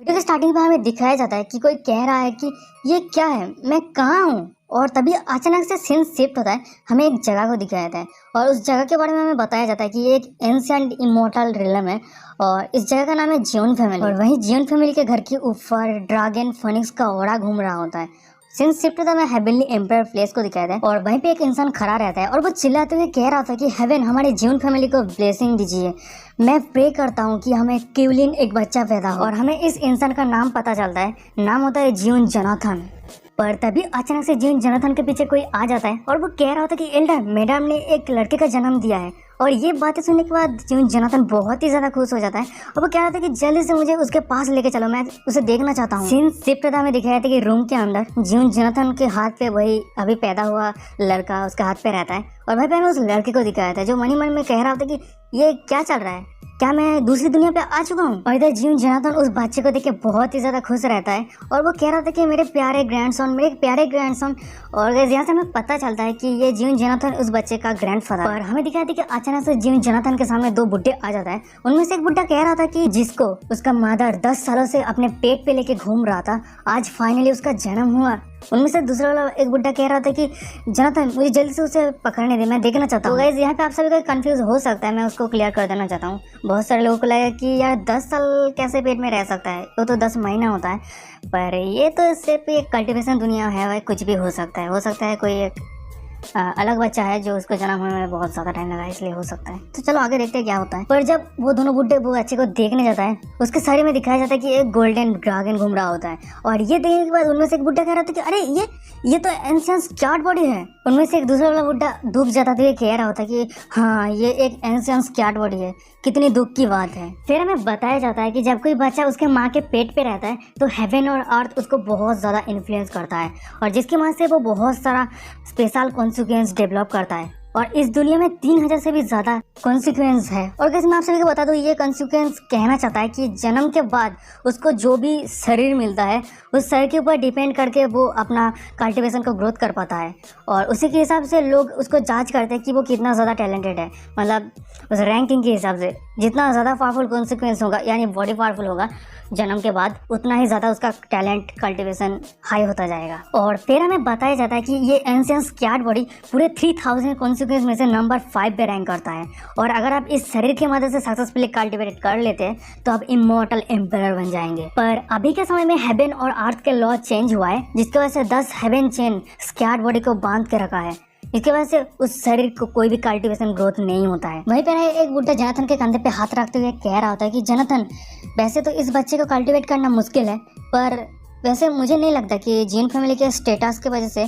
Video के starting में हमें दिखाया जाता है कि कोई कह रहा है कि ये क्या है, मैं कहाँ हूँ। और तभी अचानक से सीन शिफ्ट होता है, हमें एक जगह को दिखाया जाता है और उस जगह के बारे में हमें बताया जाता है कि ये एक एंशिएंट इमॉर्टल रिलम है और इस जगह का नाम है जियोन फैमिली। और वहीं जियोन फैमिली के घर के ऊपर ड्रैगन फोनिक्स का ओरा घूम रहा होता है। सीन शिफ्ट होता है, हेवनली एम्पायर प्लेस को दिखाया है और वहीं पे एक इंसान खड़ा रहता है और वो चिल्लाते हुए कह रहा था कि हेवन हमारे जियोन फैमिली को ब्लेसिंग दीजिए, मैं प्रे करता हूँ कि हमें क्यूलिन एक बच्चा पैदा हो। और हमें इस इंसान का नाम पता चलता है, नाम होता है जियोन जोनाथन। पर तभी अचानक से जियोन जोनाथन के पीछे कोई आ जाता है और वो कह रहा होता है कि एल्डर मैडम ने एक लड़के का जन्म दिया है। और ये बातें सुनने के बाद जियोन जोनाथन बहुत ही ज्यादा खुश हो जाता है और वो कह रहा था कि जल्दी से मुझे उसके पास लेके चलो, मैं उसे देखना चाहता हूँ। सीन शिफ्ट होता हमें दिखाया था कि रूम के अंदर जियोन जोनाथन के हाथ पे वही अभी पैदा हुआ लड़का उसके हाथ पे रहता है और वहीं पे हमें उस लड़के को दिखाया था जो मन ही मन में कह रहा था कि ये क्या चल रहा है, क्या मैं दूसरी दुनिया पे आ चुका हूँ। और इधर जियोन जोनाथन उस बच्चे को देख के बहुत ही ज्यादा खुश रहता है और वो कह रहा था कि मेरे प्यारे ग्रैंडसन। और यहाँ से हमें पता चलता है कि ये जियोन जोनाथन उस बच्चे का ग्रैंडफादर। और हमें दिखाया था कि अचानक से जियोन जोनाथन के सामने दो बुड्ढे आ जाता है। उनमें से एक बुड्ढा कह रहा था कि जिसको उसका मदर 10 सालों से अपने पेट पे लेके घूम रहा था, आज फाइनली उसका जन्म हुआ। उनमें से दूसरा वाला एक बुड्ढा कह रहा था कि जोनाथन मुझे जल्दी से उसे पकड़ने दे, मैं देखना चाहता हूँ। तो गाइस यहाँ पे आप सभी को कंफ्यूज हो सकता है, मैं उसको क्लियर कर देना चाहता हूँ। बहुत सारे लोगों को लगा कि यार 10 साल कैसे पेट में रह सकता है, वो तो 10 महीना होता है। पर ये तो सिर्फ एक कल्टीवेशन दुनिया है भाई, कुछ भी हो सकता है कोई एक अलग बच्चा है जो उसको जन्म होने में बहुत ज्यादा टाइम लगा, इसलिए हो सकता है। तो चलो आगे देखते हैं क्या होता है। पर जब वो दोनों बुड्ढे वो बच्चे को देखने जाता है, उसके शरीर में दिखाया जाता है कि एक गोल्डन ड्रैगन घूम रहा होता है। और ये देखने के बाद उनमें से एक बुड्ढा कह रहा था कि अरे ये तो एंशिएंट स्क्यार्ड बॉडी है। उनमें से एक दूसरा वाला बुड्ढा दुख जताते हुए कह रहा होता है कि हाँ ये एक एंशिएंट स्क्यार्ड बॉडी है, कितनी दुख की बात है। फिर हमें बताया जाता है कि जब कोई बच्चा उसके माँ के पेट पे रहता है तो हेवन और अर्थ उसको बहुत ज़्यादा इन्फ्लुएंस करता है और जिसकी वजह से वो बहुत सारा स्पेशल कॉन्सिक्वेंस डेवलप करता है। और इस दुनिया में 3000 से भी ज्यादा कॉन्सिक्वेंस है। और कैसे मैं आप सभी को बता दूं, ये कॉन्सिक्वेंस कहना चाहता है कि जन्म के बाद उसको जो भी शरीर मिलता है उस शरीर के ऊपर डिपेंड करके वो अपना कल्टीवेशन को ग्रोथ कर पाता है और उसी के हिसाब से लोग उसको जांच करते हैं कि वो कितना ज़्यादा टैलेंटेड है। मतलब उस रैंकिंग के हिसाब से जितना ज़्यादा पावरफुल कॉन्सिक्वेंस होगा, यानी बॉडी पावरफुल होगा जन्म के बाद, उतना ही ज़्यादा उसका टैलेंट कल्टीवेशन हाई होता जाएगा। और फिर हमें बताया जाता है कि ये एंशिएंट स्क्यार्ड बॉडी पूरे 3000 कॉन्सिक्वेंस में से नंबर 5 पे रैंक करता है। और अगर आप इस शरीर की मदद से सक्सेसफुली कल्टिवेट कर लेते हैं तो आप इमॉर्टल एम्पायर बन जाएंगे। पर अभी के समय में हेवन और अर्थ के लॉ चेंज हुआ है, जिसकी वजह से 10 हेवन चेन स्क्यार्ड बॉडी को बांध के रखा है। इसकी वजह से उस शरीर को कोई भी कल्टीवेशन ग्रोथ नहीं होता है। वहीं पर एक बुड्ढा जोनाथन के कंधे पे हाथ रखते हुए कह रहा होता है कि जोनाथन वैसे तो इस बच्चे को कल्टीवेट करना मुश्किल है, पर वैसे मुझे नहीं लगता कि जियोन फैमिली के स्टेटस की वजह से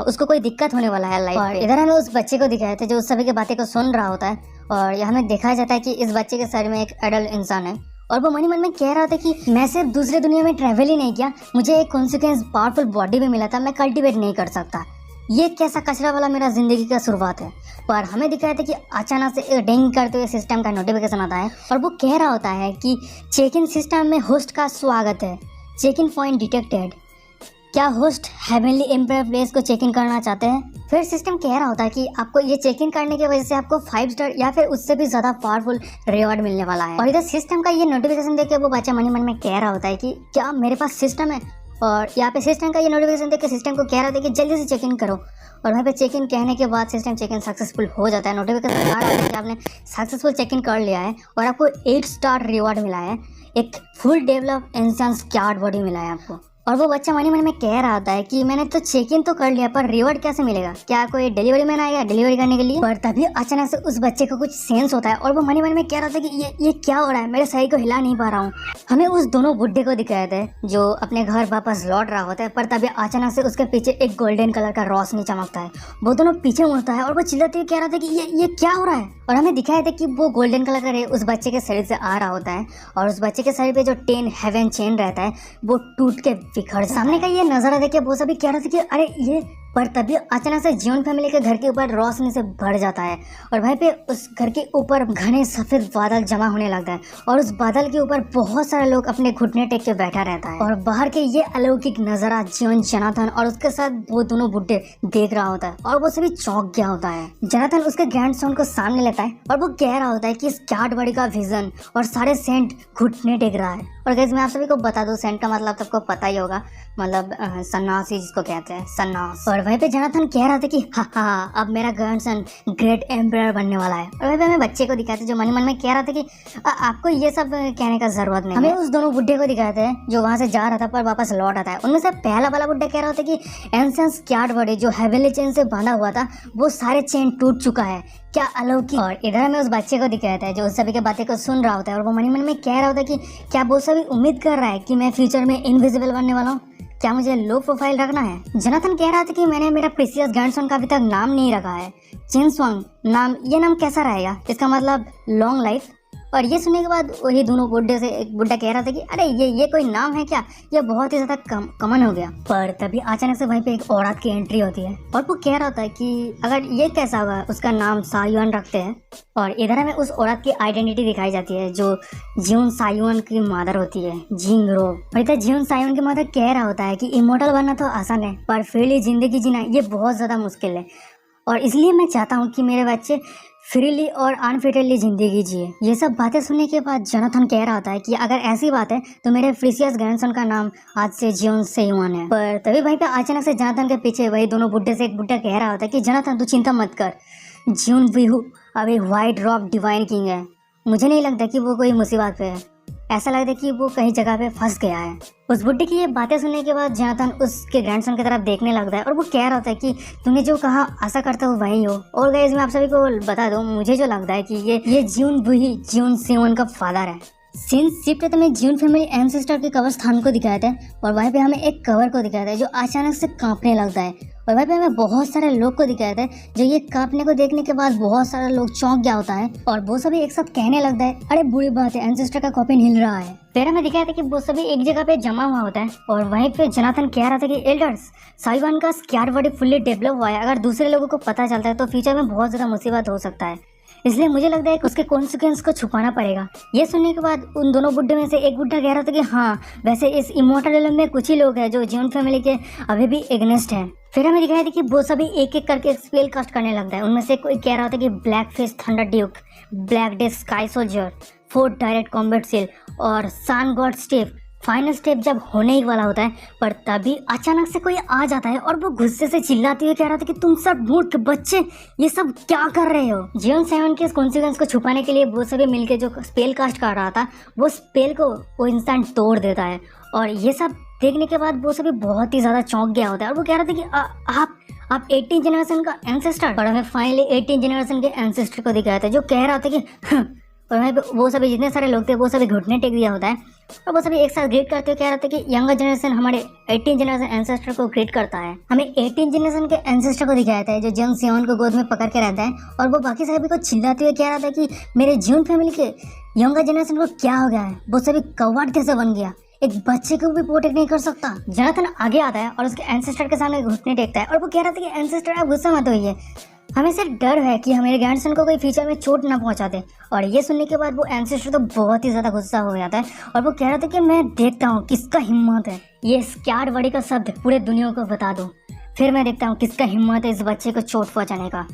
उसको कोई दिक्कत होने वाला है लाइफ में। इधर हमें उस बच्चे को दिखाए थे जो उस सभी की बातें को सुन रहा होता है और हमें दिखाया जाता है कि इस बच्चे के शरीर में एक एडल्ट इंसान है और वो मन ही मन में कह रहा था कि मैं सिर्फ दूसरे दुनिया में ट्रैवल ही नहीं किया, मुझे एक कॉन्सिक्वेंस पावरफुल बॉडी भी मिला था, मैं कल्टीवेट नहीं कर सकता। ये कैसा कचरा वाला मेरा जिंदगी का शुरुआत है। पर हमें दिखाया था कि अचानक से एक डिंग करते हुए सिस्टम का नोटिफिकेशन आता है और वो कह रहा होता है कि चेक इन सिस्टम में होस्ट का स्वागत है, चेक इन पॉइंट डिटेक्टेड। क्या होस्ट हेवनली एम्पायर प्लेस को चेक इन करना चाहते हैं? फिर सिस्टम कह रहा होता है कि आपको ये चेक इन करने की वजह से आपको 5 स्टार या फिर उससे भी ज्यादा पावरफुल रिवॉर्ड मिलने वाला है। और इधर सिस्टम का ये नोटिफिकेशन देख के वो बच्चा मन ही मन में कह रहा होता है कि क्या मेरे पास सिस्टम है। और यहाँ पे सिस्टम का ये नोटिफिकेशन देख के सिस्टम को कह रहा था कि जल्दी से चेक इन करो। और वहाँ पे चेक इन कहने के बाद सिस्टम चेक इन सक्सेसफुल हो जाता है। नोटिफिकेशन आ रहा है कि आपने सक्सेसफुल चेक इन कर लिया है और आपको 8 स्टार रिवॉर्ड मिला है, एक फुल डेवलप एंशिएंट स्क्यार्ड बॉडी मिला है आपको। और वो बच्चा मन ही मन में कह रहा होता है कि मैंने तो चेक इन तो कर लिया, पर रिवॉर्ड कैसे मिलेगा, क्या कोई डिलीवरी मैन आएगा डिलीवरी करने के लिए? पर तभी अचानक से उस बच्चे को कुछ सेंस होता है और वो मन ही मन में कह रहा था कि ये क्या हो रहा है, मेरे सही को हिला नहीं पा रहा हूँ। हमें उस दोनों बुड्ढे को दिखाया था जो अपने घर वापस लौट रहा होता है, पर तभी अचानक से उसके पीछे एक गोल्डन कलर का रोशनी चमकता है। वो दोनों पीछे मुड़ता है और वो चिल्लाते हुए कह रहा था कि ये क्या हो रहा है। और हमें दिखाया था कि वो गोल्डन कलर का रे उस बच्चे के शरीर से आ रहा होता है और उस बच्चे के शरीर पे जो 10 हेवन चेन रहता है वो टूट के बिखर सामने का ये नजारा देख के वो सभी कह रहे थे कि अरे ये। पर तभी अचानक से जियोन फैमिली के घर के ऊपर रोशनी से भर जाता है और वहीं पे उस घर के ऊपर घने सफेद बादल जमा होने लगता है और उस बादल के ऊपर बहुत सारे लोग अपने घुटने टेक के बैठा रहता है। और बाहर के ये अलौकिक नजारा जियोन जोनाथन और उसके साथ वो दोनों बुड्ढे देख रहा होता है और वो सभी चौंक गया होता है। जोनाथन उसके ग्रैंडसन को सामने लेता है और वो कह रहा होता है कि स्क्यार्ड बॉडी का विजन और सारे सेंट घुटने टेक रहा है और गाइस मैं आप सभी को बता दूं, सेंट का मतलब सबको पता ही होगा, मतलब सन्नासी जिसको कहते हैं, सन्नास। और वहीं पे जोनाथन कह रहा था कि हाँ अब मेरा ग्रैंडसन ग्रेट एम्परर बनने वाला है। और वहीं पे हमें बच्चे को दिखाते जो मन ही मन में कह रहा था कि आपको ये सब कहने का जरूरत नहीं। हमें उस दोनों बुढ़े को दिखाते हैं जो वहां से जा रहा था पर वापस लौट आता है। उनमें से पहला वाला बुढ़ा कह रहा था कि एंशिएंट स्क्वाड बॉडी जो हेवनली चेन से बांधा हुआ था वो सारे चेन टूट चुका है, क्या अलौकिक। और इधर हमें उस बच्चे को दिखाता है जो उस सभी के बातें को सुन रहा होता है और वो मन ही मन में कह रहा होता है कि क्या वो सभी उम्मीद कर रहा है कि मैं फ्यूचर में इनविजिबल बनने वाला हूँ, क्या मुझे लो प्रोफाइल रखना है। जोनाथन कह रहा था कि मैंने मेरा प्रीसियस ग्रैंडसन का अभी तक नाम नहीं रखा है, चिनस्वांग नाम, ये नाम कैसा रहेगा, इसका मतलब लॉन्ग लाइफ। और ये सुनने के बाद वही दोनों बुढ़े से एक बुढ़ा कह रहा था कि अरे ये कोई नाम है क्या, ये बहुत ही ज्यादा कॉमन हो गया। पर तभी अचानक से वहीं पे एक औरत की एंट्री होती है और वो कह रहा होता है कि अगर ये कैसा होगा, उसका नाम सायुआन रखते हैं। और इधर हमें उस औरत की आइडेंटिटी दिखाई जाती है जो जियोन सायुआन की मदर होती है, जिंगरो। और इधर जियोन सायुआन की मदर कह रहा होता है कि इमोर्टल बनना तो आसान है पर फ्रीली जिंदगी जीना ये बहुत ज्यादा मुश्किल है, और इसलिए मैं चाहता हूँ कि मेरे बच्चे फ्रीली और अनफिटली जिंदगी जिए। ये सब बातें सुनने के बाद जोनाथन कह रहा होता है कि अगर ऐसी बात है तो मेरे प्रीसियस ग्रैंडसन का नाम आज से जियोन सेयुआन है। पर तभी वहीं पे अचानक से जोनाथन के पीछे वही दोनों बुढ़े से एक बुढ़ा कह रहा होता है कि जोनाथन तू चिंता मत कर, जियोन विहू अब एक व्हाइट रॉक डिवाइन किंग है, मुझे नहीं लगता कि वो कोई मुसीबत पे है, ऐसा लगता है कि वो कहीं जगह पे फंस गया है। उस बुड्ढे की ये बातें सुनने के बाद जोनाथन उसके ग्रैंडसन की तरफ देखने लगता है और वो कह रहा होता है कि तूने जो कहा आशा करता हूँ वही हो। और गाइस मैं आप सभी को बता दूं, मुझे जो लगता है कि ये जियोन वही जियोन सेयुआन का फादर है। सीन शिफ्ट में जियोन फैमिली एंसेस्टर के कब्रिस्तान को दिखाया था और वहीं पे हमें एक कवर को दिखाया था जो अचानक से कांपने लगता है। और वहीं पे हमें बहुत सारे लोग को दिखाया था जो ये कांपने को देखने के बाद बहुत सारे लोग चौंक गया होता है और वो सभी एक साथ कहने लगता है अरे बुरी बात है, एंसेस्टर का कॉफिन हिल रहा है। फिर हमें दिखाया था कि वो सभी एक जगह पे जमा हुआ होता है और वहीं पे जोनाथन कह रहा था कि एल्डर्स सायुआन का स्क्वाड बॉडी फुल्ली डेवलप हुआ है, अगर दूसरे लोगों को पता चलता है तो फ्यूचर में बहुत ज्यादा मुसीबत हो सकता है, इसलिए मुझे लगता है कि उसके कॉन्सिक्वेंस को छुपाना पड़ेगा। ये सुनने के बाद उन दोनों बुड्ढे में से एक बुड्ढा कह रहा था कि हाँ वैसे इस इमोर्टल रियल्म में कुछ ही लोग हैं जो जियोन फैमिली के अभी भी एग्नेस्ट हैं। फिर हमें दिखाया था कि वो सभी एक एक करके स्पेल कास्ट करने लगता है। उनमें से कोई कह रहा था कि black face thunder duke, black death sky soldier, fourth direct combat seal और sun god step. Final step जब होने ही वाला होता है पर तभी अचानक से कोई आ जाता है और वो गुस्से से चिल्लाते हुए कह रहा था कि तुम सब मूर्ख बच्चे ये सब क्या कर रहे हो। जियोन सेवन के कॉन्सिक्वेंस को छुपाने के लिए वो सभी मिलके जो स्पेल कास्ट कर रहा था वो स्पेल को वो इंसान तोड़ देता है। और ये सब देखने के बाद वो सभी बहुत ही ज्यादा चौंक गया होता है और वो कह रहा था कि आप 18 जनरेशन का एंसेस्टर। और हमें फाइनली 18 जनरेशन के एंसेस्टर को दिखाया था जो कह रहा था कि और वहीं पे वो सभी जितने सारे लोग थे वो सभी घुटने टेक दिया होता है और वो सभी एक साथ ग्रीट करते हुए कह रहा था कि यंगर जनरेशन हमारे 18 जनरेशन एंसेस्टर को ग्रीट करता है। हमें 18 जनरेशन के एंसेस्टर को दिखाया था जो जियोन सेवन को गोद में पकड़ के रहता है और वो बाकी सभी को चिल्लाते हुए कह रहा था कि मेरे जियोन फैमिली के यंगर जनरेशन को क्या हो गया है, वो सभी कौवाड़ कैसे बन गया, एक बच्चे को भी प्रोटेक्ट नहीं कर सकता। जोनाथन आगे आता है और उसके एंसेस्टर के सामने घुटने टेकता है और वो कह रहा था कि एंसेस्टर आप गुस्सा मत होइए, हमें सिर्फ डर है कि हमारे ग्रैंडसन को कोई फ्यूचर में चोट ना पहुंचा दे। और ये सुनने के बाद वो एंसेस्टर तो बहुत ही ज्यादा गुस्सा हो जाता है और वो कह रहा था कि मैं देखता हूँ किसका हिम्मत है ये स्क्वाड बॉडी का शब्द पूरे दुनिया को बता दो, फिर मैं देखता हूँ किसका हिम्मत है इस बच्चे को चोट पहुंचाने का।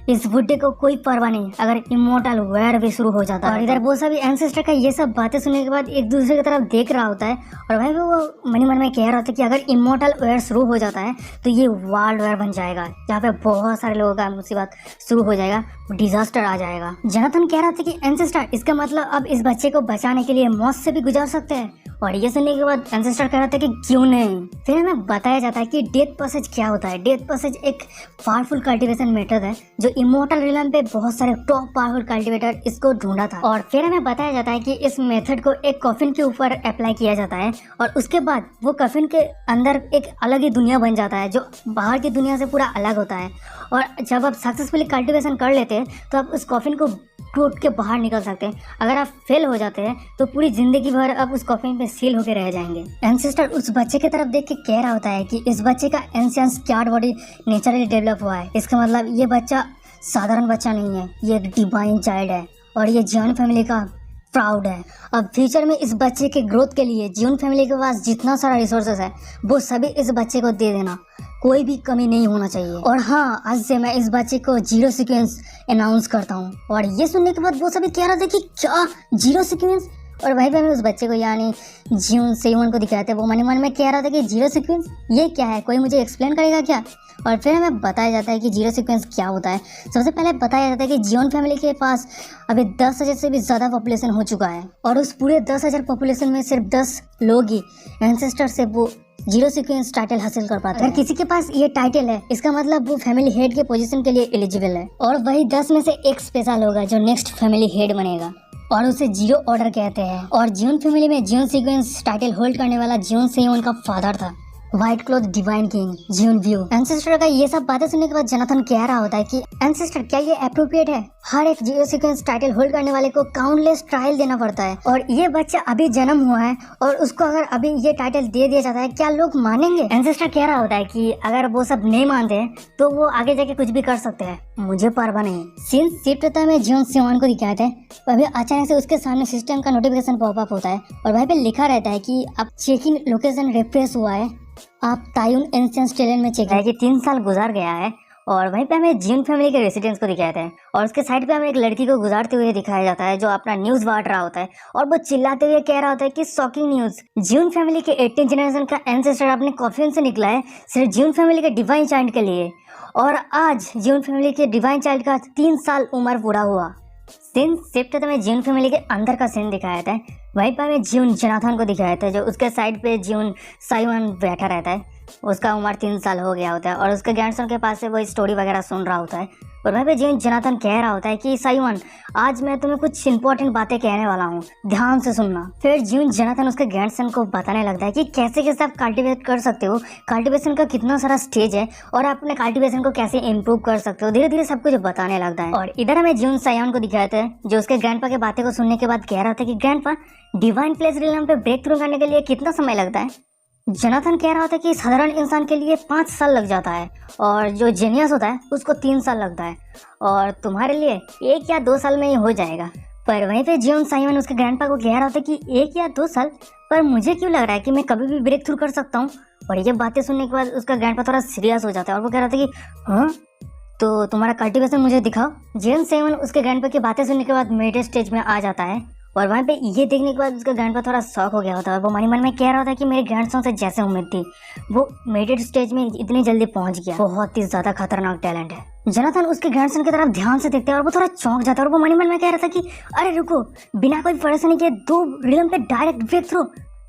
इस बुड्ढे को कोई परवाह नहीं अगर इमोर्टल वेयर भी शुरू हो जाता है। और इधर वो सभी एंसेस्टर का ये सब बातें सुनने के बाद एक दूसरे की तरफ देख रहा होता है और वहीं पे वो मन ही मन में कह रहा होता है कि अगर इमोर्टल वेयर शुरू हो जाता है तो ये वर्ल्ड वेयर बन जाएगा जहाँ पे बहुत सारे लोगों का मुसीबत शुरू हो जाएगा, डिजास्टर आ जाएगा। जोनाथन कह रहा था कि एंसेस्टर इसका मतलब अब इस बच्चे को बचाने के लिए मौत से भी गुजार सकते हैं। और ये सुनने के बाद एंसेस्टर कह रहा था कि क्यों नहीं। फिर हमें बताया जाता है कि डेथ पैसेज क्या होता है। डेथ पैसेज एक पावरफुल कल्टीवेशन मेथड है जो इमोर्टल रियल्म पे बहुत सारे टॉप पावरफुल कल्टीवेटर इसको ढूंढा था। और फिर हमें बताया जाता है कि इस मेथड को एक कॉफिन के ऊपर अप्लाई किया जाता है और उसके बाद वो कॉफिन के अंदर एक अलग ही दुनिया बन जाता है जो बाहर की दुनिया से पूरा अलग होता है। और जब आप सक्सेसफुली कल्टीवेशन कर लेते हैं तो आप उस कॉफिन को टूट के बाहर निकल सकते हैं। अगर आप फेल हो जाते हैं तो पूरी जिंदगी भर आप उस कॉफिन पे सील होकर रह जाएंगे। एंसेस्टर उस बच्चे की तरफ देख के कह रहा होता है कि इस बच्चे का ancient squad body naturally develop हुआ है, इसका मतलब ये बच्चा साधारण बच्चा नहीं है, ये एक डिवाइन चाइल्ड है और ये जियोन फैमिली का प्राउड है। अब फ्यूचर में इस बच्चे के ग्रोथ के लिए जियोन फैमिली के पास जितना सारा रिसोर्सेस है वो सभी इस बच्चे को दे देना, कोई भी कमी नहीं होना चाहिए। और हाँ, आज से मैं इस बच्चे को जीरो सीक्वेंस अनाउंस करता हूँ। और ये सुनने के बाद वो सभी कह रहे थे कि क्या जीरो सीक्वेंस, और वहीं पे हमें उस बच्चे को यानी जियोन सेवन को दिखाते हैं। वो मन ही मन में कह रहा था कि जीरो सीक्वेंस ये क्या है, कोई मुझे एक्सप्लेन करेगा क्या। और फिर हमें बताया जाता है कि जीरो सीक्वेंस क्या होता है। सबसे पहले बताया जाता है कि जियोन फैमिली के पास अभी 10,000 से भी ज़्यादा पॉपुलेशन हो चुका है और उस पूरे 10,000 पॉपुलेशन में सिर्फ 10 लोग ही एंसेस्टर से वो जीरो सीक्वेंस टाइटल हासिल कर पाते हैं। अगर किसी के पास ये टाइटल है इसका मतलब वो फैमिली हेड के पोजीशन के लिए एलिजिबल है और वही 10 में से एक स्पेशल होगा जो नेक्स्ट फैमिली हेड बनेगा और उसे जीरो ऑर्डर कहते हैं। और जियोन फैमिली में जियोन सीक्वेंस टाइटल होल्ड करने वाला जियोन सेयोन का फादर था, व्हाइट क्लॉथ डिवाइन किंग जियोन व्यू। एंसेस्टर का ये सब बातें सुनने के बाद जोनाथन कह रहा होता है कि एंसेस्टर क्या ये अप्रोप्रिएट है। हर एक जीरो सीक्वेंस टाइटल होल्ड करने वाले को काउंटलेस ट्रायल देना पड़ता है और ये बच्चा अभी जन्म हुआ है और उसको अगर अभी ये टाइटल दे दिया जाता है क्या लोग मानेंगे। एंसेस्टर कह रहा होता है कि अगर वो सब नहीं मानते तो वो आगे जाके कुछ भी कर सकते हैं, मुझे परवाह नहीं। सीन शिफ्ट होता है, मैं जियोन सेवन को दिखाते हैं। अभी अचानक से उसके सामने सिस्टम का नोटिफिकेशन पॉपअप होता है और वहीं पे लिखा रहता है कि अब चेक इन लोकेशन रिफ्रेश हुआ है, आप तायुन एंसेंस टेलेंट में चेक है कि 3 साल गुजार गया है। और वहीं पे हमें जियोन फैमिली के रेसिडेंस को दिखाते हैं और उसके साइड पे हमें एक लड़की को गुजारते हुए दिखाया जाता है जो अपना न्यूज़ बांट रहा होता है और वो चिल्लाते हुए कह रहा होता है कि शॉकिंग न्यूज़, जियोन फैमिली के 18 जनरेशन का एंसेस्टर अपने कॉफिन से निकला है सिर्फ जियोन फैमिली के डिवाइन चाइल्ड के लिए। और आज जियोन फैमिली के डिवाइन चाइल्ड का 3 साल उम्र पूरा हुआ। सीन शिफ्ट होता है, जियोन फैमिली के अंदर का सीन दिखाया जाता है। वहीं पर हमें जियोन जोनाथन को दिखाया जाता है जो उसके साइड पे जियोन साइवन बैठा रहता है। उसका उम्र 3 साल हो गया होता है और उसके ग्रैंडसन के पास से वो स्टोरी वगैरह सुन रहा होता है। और वहीं पे जियोन जोनाथन कह रहा होता है कि साइवन आज मैं तुम्हें कुछ इंपॉर्टेंट बातें कहने वाला हूँ, ध्यान से सुनना। फिर जियोन जोनाथन उसके ग्रैंडसन को बताने लगता है कि कैसे कैसे आप कल्टिवेट कर सकते हो, कल्टिवेशन का कितना सारा स्टेज है और आप अपने कल्टिवेशन को कैसे इम्प्रूव कर सकते हो। धीरे धीरे सब कुछ बताने लगता है। और इधर हमें जियोन साइवन को दिखाते हैं जो उसके ग्रैंडपा की बातें को सुनने के बाद कह रहा था कि ग्रैंडपा डिवाइन प्लेस रिलम पे ब्रेक थ्रू करने के लिए कितना समय लगता है। जोनाथन कह रहा होता है कि साधारण इंसान के लिए 5 साल लग जाता है और जो जीनियस होता है उसको 3 साल लगता है और तुम्हारे लिए 1 या 2 साल में ही हो जाएगा। पर वहीं पे जियोन साइमन उसके ग्रैंडपा को कह रहा होता है कि 1 या 2 साल, पर मुझे क्यों लग रहा है कि मैं कभी भी ब्रेक थ्रू कर सकता हूँ। और ये बातें सुनने के बाद उसका ग्रैंडपा थोड़ा सीरियस हो जाता है और वो कह रहा था कि हाँ तो तुम्हारा कल्टिवेशन मुझे दिखाओ। जियोन साइमन उसके ग्रैंडपा की बातें सुनने के बाद मेडिटेट स्टेज में आ जाता है और वहाँ पे ये देखने के बाद उसका ग्रैंडपा थोड़ा शॉक हो गया होता है। वो मन में कह रहा होता है कि मेरे ग्रैंडसन से जैसे उम्मीद थी वो मेडिटेट स्टेज में इतनी जल्दी पहुंच गया, बहुत ही ज्यादा खतरनाक टैलेंट है। जोनाथन उसके ग्रैंडसन की तरफ ध्यान से देखते हैं और वो थोड़ा चौंक जाता है और वो मन में कह रहा था कि अरे रुको, बिना कोई परेशानी के 2 रिदम पे डायरेक्ट ब्रेक थ्रू,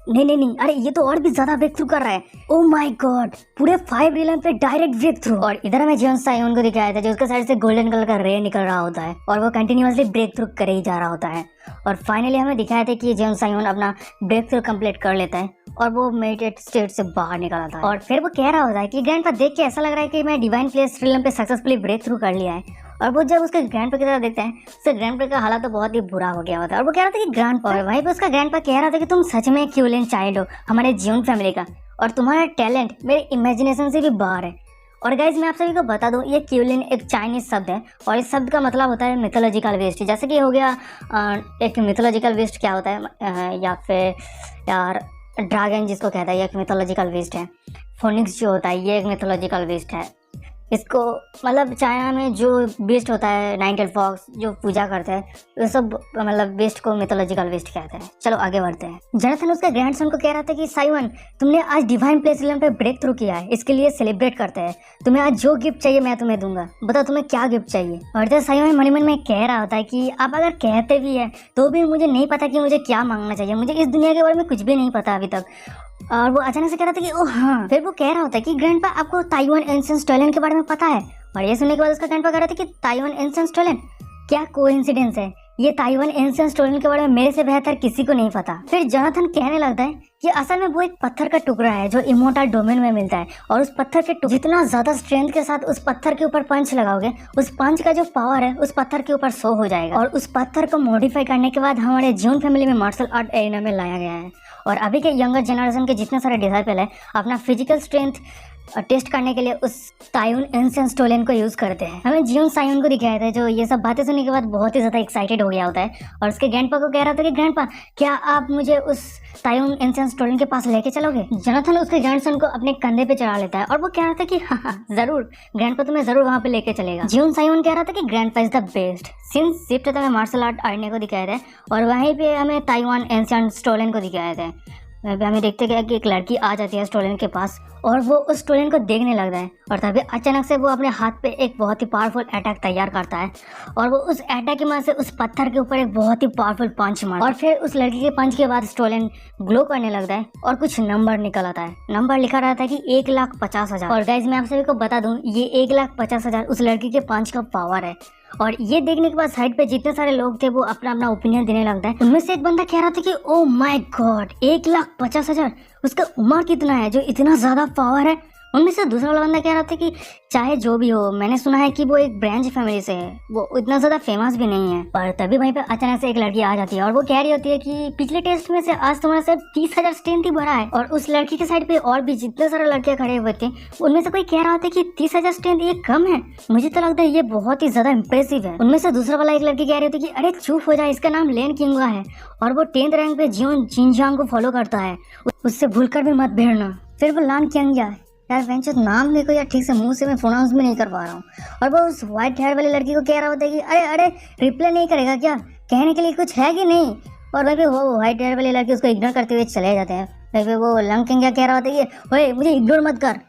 नहीं, अरे ये तो और भी ज्यादा ब्रेक थ्रू कर रहा है। ओ माय गॉड, पूरे 5 रिलम पे डायरेक्ट ब्रेक थ्रू। और इधर हमें जियोन साइवन को दिखाया था जो उसके साइड से गोल्डन कलर का रे निकल रहा होता है और वो कंटिन्यूअसली ब्रेक थ्रू कर ही जा रहा होता है। और फाइनली हमें दिखाया था कि जियोन साइवन अपना ब्रेक थ्रू कंप्लीट कर लेता है और वो मेडिटेट स्टेट से बाहर निकल आता है। और फिर वो कह रहा होता है कि ग्रैंडपा देख के ऐसा लग रहा है कि मैं डिवाइन प्लेस रिलम पे सक्सेसफुली ब्रेक थ्रू कर लिया है। और वो जब उसके ग्रैंडपा की तरफ देखते हैं उसके ग्रैंडपा का हालत तो बहुत ही बुरा हो गया होता है और वो कह रहा था कि ग्रैंडपा, और वहीं पे उसका ग्रैंडपा कह रहा था कि तुम सच में क्यूलिन चाइल्ड हो हमारे जियोन फैमिली का और तुम्हारा टैलेंट मेरे इमेजिनेशन से भी बाहर है। और गाइज मैं आप सभी को बता दूं ये क्यूलिन एक चाइनीज शब्द है और इस शब्द का मतलब होता है मिथोलॉजिकल वेस्ट। जैसे कि हो गया एक मिथोलॉजिकल वेस्ट क्या होता है या फिर यार ड्रैगन जिसको कहता है ये एक मिथोलॉजिकल वेस्ट है। फोनिक्स जो होता है ये एक मिथोलॉजिकल वेस्ट है। इसको मतलब चाइना में जो बेस्ट होता है नाइन टेल फॉक्स जो पूजा करते हैं वो सब मतलब वेस्ट को मिथोलॉजिकल वेस्ट कहते हैं। चलो आगे बढ़ते हैं। जोनाथन उसके ग्रैंडसन को कह रहा था कि साइवन तुमने आज डिवाइन प्लेस रिलम पे ब्रेक थ्रू किया है, इसके लिए सेलिब्रेट करते हैं। तुम्हें आज जो गिफ्ट चाहिए मैं तुम्हें दूंगा, बताओ तुम्हें क्या गिफ्ट चाहिए। और तो साइवन मन में कह रहा होता है कि आप अगर कहते भी है तो भी मुझे नहीं पता कि मुझे क्या मांगना चाहिए, मुझे इस दुनिया के बारे में कुछ भी नहीं पता अभी तक। और वो अचानक से कह रहा था कि ओह हाँ। फिर वो कह रहा होता है कि ग्रैंडपा आपको ताइवान एंसेंस टैलेंट के बारे में पता है। और ये सुनने के बाद उसका ग्रैंडपा कह रहा था कि ताइवान एंसेंस टैलेंट, क्या कोइंसिडेंस है, ये ताइवान एंसेंस टैलेंट के बारे में मेरे से बेहतर किसी को नहीं पता। फिर जोनाथन कहने लगता है कि असल में वो एक पत्थर का टुकड़ा है जो इमोर्टल डोमेन में मिलता है और उस पत्थर के जितना ज्यादा स्ट्रेंथ के साथ उस पत्थर के ऊपर पंच लगाओगे उस पंच का जो पावर है उस पत्थर के ऊपर शो हो जाएगा। और उस पत्थर को मॉडिफाई करने के बाद हमारे जियोन फैमिली में मार्शल आर्ट एरिना में लाया गया है। और अभी के यंगर जनरेशन के जितने सारे डिसाइपल है अपना फिजिकल स्ट्रेंथ टेस्ट करने के लिए उस तायुन एंशिएंट स्टोलेन को यूज करते हैं। हमें जियोन सायुन को दिखाया था जो ये सब बातें सुनने के बाद बहुत ही ज्यादा एक्साइटेड हो गया होता है और उसके ग्रैंडपा को कह रहा था कि ग्रैंडपा क्या आप मुझे उस तायुन एंशिएंट स्टोलेन के पास लेके चलोगे। जोनाथन उसके ग्रैंडसन को अपने कंधे पे चढ़ा लेता है और वो कह रहा था कि हाँ जरूर ग्रैंडपा तुम्हें जरूर वहाँ पे लेके चलेगा। जियोन सायुन कह रहा था कि grandpa is the best. Since shift हमें मार्शल आर्ट आर्ने को दिखाया था और वहीं पे हमें ताइवान एंशिएंट स्टोलेन को दिखाया था। वहाँ पे हमें देखते गया कि एक लड़की आ जाती है स्टोलेन के पास और वो उस स्टोलेन को देखने लगता है और तभी अचानक से वो अपने हाथ पे एक बहुत ही पावरफुल अटैक तैयार करता है और वो उस अटैक की मदद से उस पत्थर के ऊपर एक बहुत ही पावरफुल पंच मारता है और फिर उस लड़की के पंच के बाद स्टोलेन ग्लो करने लगता है और कुछ नंबर निकल आता है। नंबर लिखा रहता है कि 1,50,000 और गाइज मैं आप सभी को बता दूं ये 1,50,000 उस लड़की के पंच का पावर है। और ये देखने के बाद साइड पे जितने सारे लोग थे वो अपना अपना ओपिनियन देने लगता है। उनमें से एक बंदा कह रहा था कि ओ माय गॉड 1,50,000 उसका उम्र कितना है जो इतना ज्यादा पावर है। उनमें से दूसरा वाला बंदा कह रहा था कि चाहे जो भी हो मैंने सुना है कि वो एक ब्रांच फैमिली से है, वो इतना ज्यादा फेमस भी नहीं है। पर तभी वहीं पे अचानक से एक लड़की आ जाती है और वो कह रही होती है कि पिछले टेस्ट में से आज तुम्हारा सिर्फ 30,000 स्ट्रेंथ ही बढ़ा है। और उस लड़की के साइड पे और भी जितने सारे लड़कियां खड़े हुए थे उनमें से कोई कह रहा था कि 30,000 स्ट्रेंथ ये कम है, मुझे तो लगता है ये बहुत ही ज्यादा इंप्रेसिव है। उनमें से दूसरा वाला एक लड़की कह रही होती है कि अरे चुप हो जाए, इसका नाम लेन किंगवा है और वो 10th रैंक पे जियोन जिनजांग को फॉलो करता है, उससे भूलकर भी मत भिड़ना। फिर वो लान किंगया यार वेंचर नाम देखो यार ठीक से मुंह से मैं प्रोनाउंस भी नहीं कर पा रहा हूँ। और वो उस व्हाइट हेयर वाली लड़की को कह रहा होता है कि अरे अरे रिप्लाई नहीं करेगा क्या, कहने के लिए कुछ है कि नहीं। और वही पे वो व्हाइट हेयर वाली लड़की उसको इग्नोर करते हुए चले जाते हैं। वही पे वो लंग किंग कह रहा होता है कि ओए मुझे इग्नोर मत कर।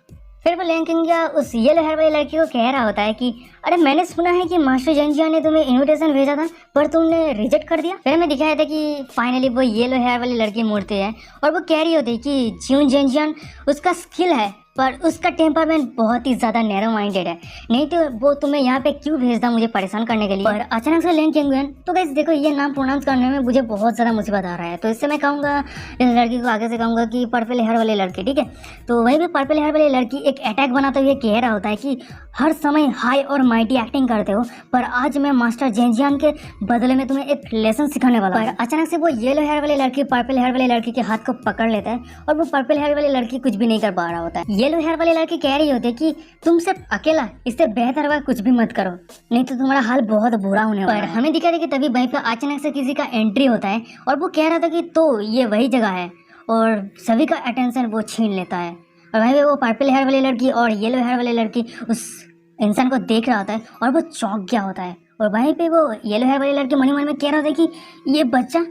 फिर वो लंग किंग उस येलो हेयर वाली लड़की को कह रहा होता है कि अरे मैंने सुना है कि मास्टर जेनजिया ने तुम्हें इनविटेशन भेजा था पर तुमने रिजेक्ट कर दिया। फिर हमें दिखाया था कि फाइनली वो येलो हेयर वाली लड़की मुड़ती है और वो कह रही होती है कि जियोन जेनजियान उसका स्किल है पर उसका टेम्परमेंट बहुत ही ज्यादा नैरो माइंडेड है, नहीं तो वो तुम्हें यहाँ पे क्यों भेजता मुझे परेशान करने के लिए। पर अचानक से लेन किंगुएन तो गाइस देखो ये नाम प्रोनाउंस करने में मुझे बहुत ज्यादा मुसीबत आ रहा है, तो इससे मैं कहूँगा इस लड़की को आगे से कहूँगा कि पर्पल हेयर वाली लड़की, ठीक है। तो वहीं पे पर्पल हेयर वाली लड़की एक अटैक बनाते हुए कह रहा होता है कि हर समय हाई और माइटी एक्टिंग करते हो पर आज मैं मास्टर जेनजियान के बदले में तुम्हें एक लेसन सिखाने वाला हूं। पर अचानक से वो येलो हेयर वाली लड़की पर्पल हेयर वाली लड़की के हाथ को पकड़ लेता है और वो पर्पल हेयर वाली लड़की कुछ भी नहीं कर पा रहा होता है। येलो हेयर वाली लड़की कह रही होती है कि तुम सिर्फ अकेला, इससे बेहतर होगा कुछ भी मत करो नहीं तो तुम्हारा हाल बहुत बुरा होने वाला है। हमें दिखा था कि तभी वहीं पे अचानक से किसी का एंट्री होता है और वो कह रहा था कि तो ये वही जगह है और सभी का अटेंशन वो छीन लेता है। और वहीं पे वो पर्पल हेयर वाली लड़की और येलो हेयर वाली लड़की उस इंसान को देख रहा होता है और वो चौंक गया होता है। और वहीं पे वो येलो हेयर वाली लड़की मन में कह रहा था कि ये बच्चा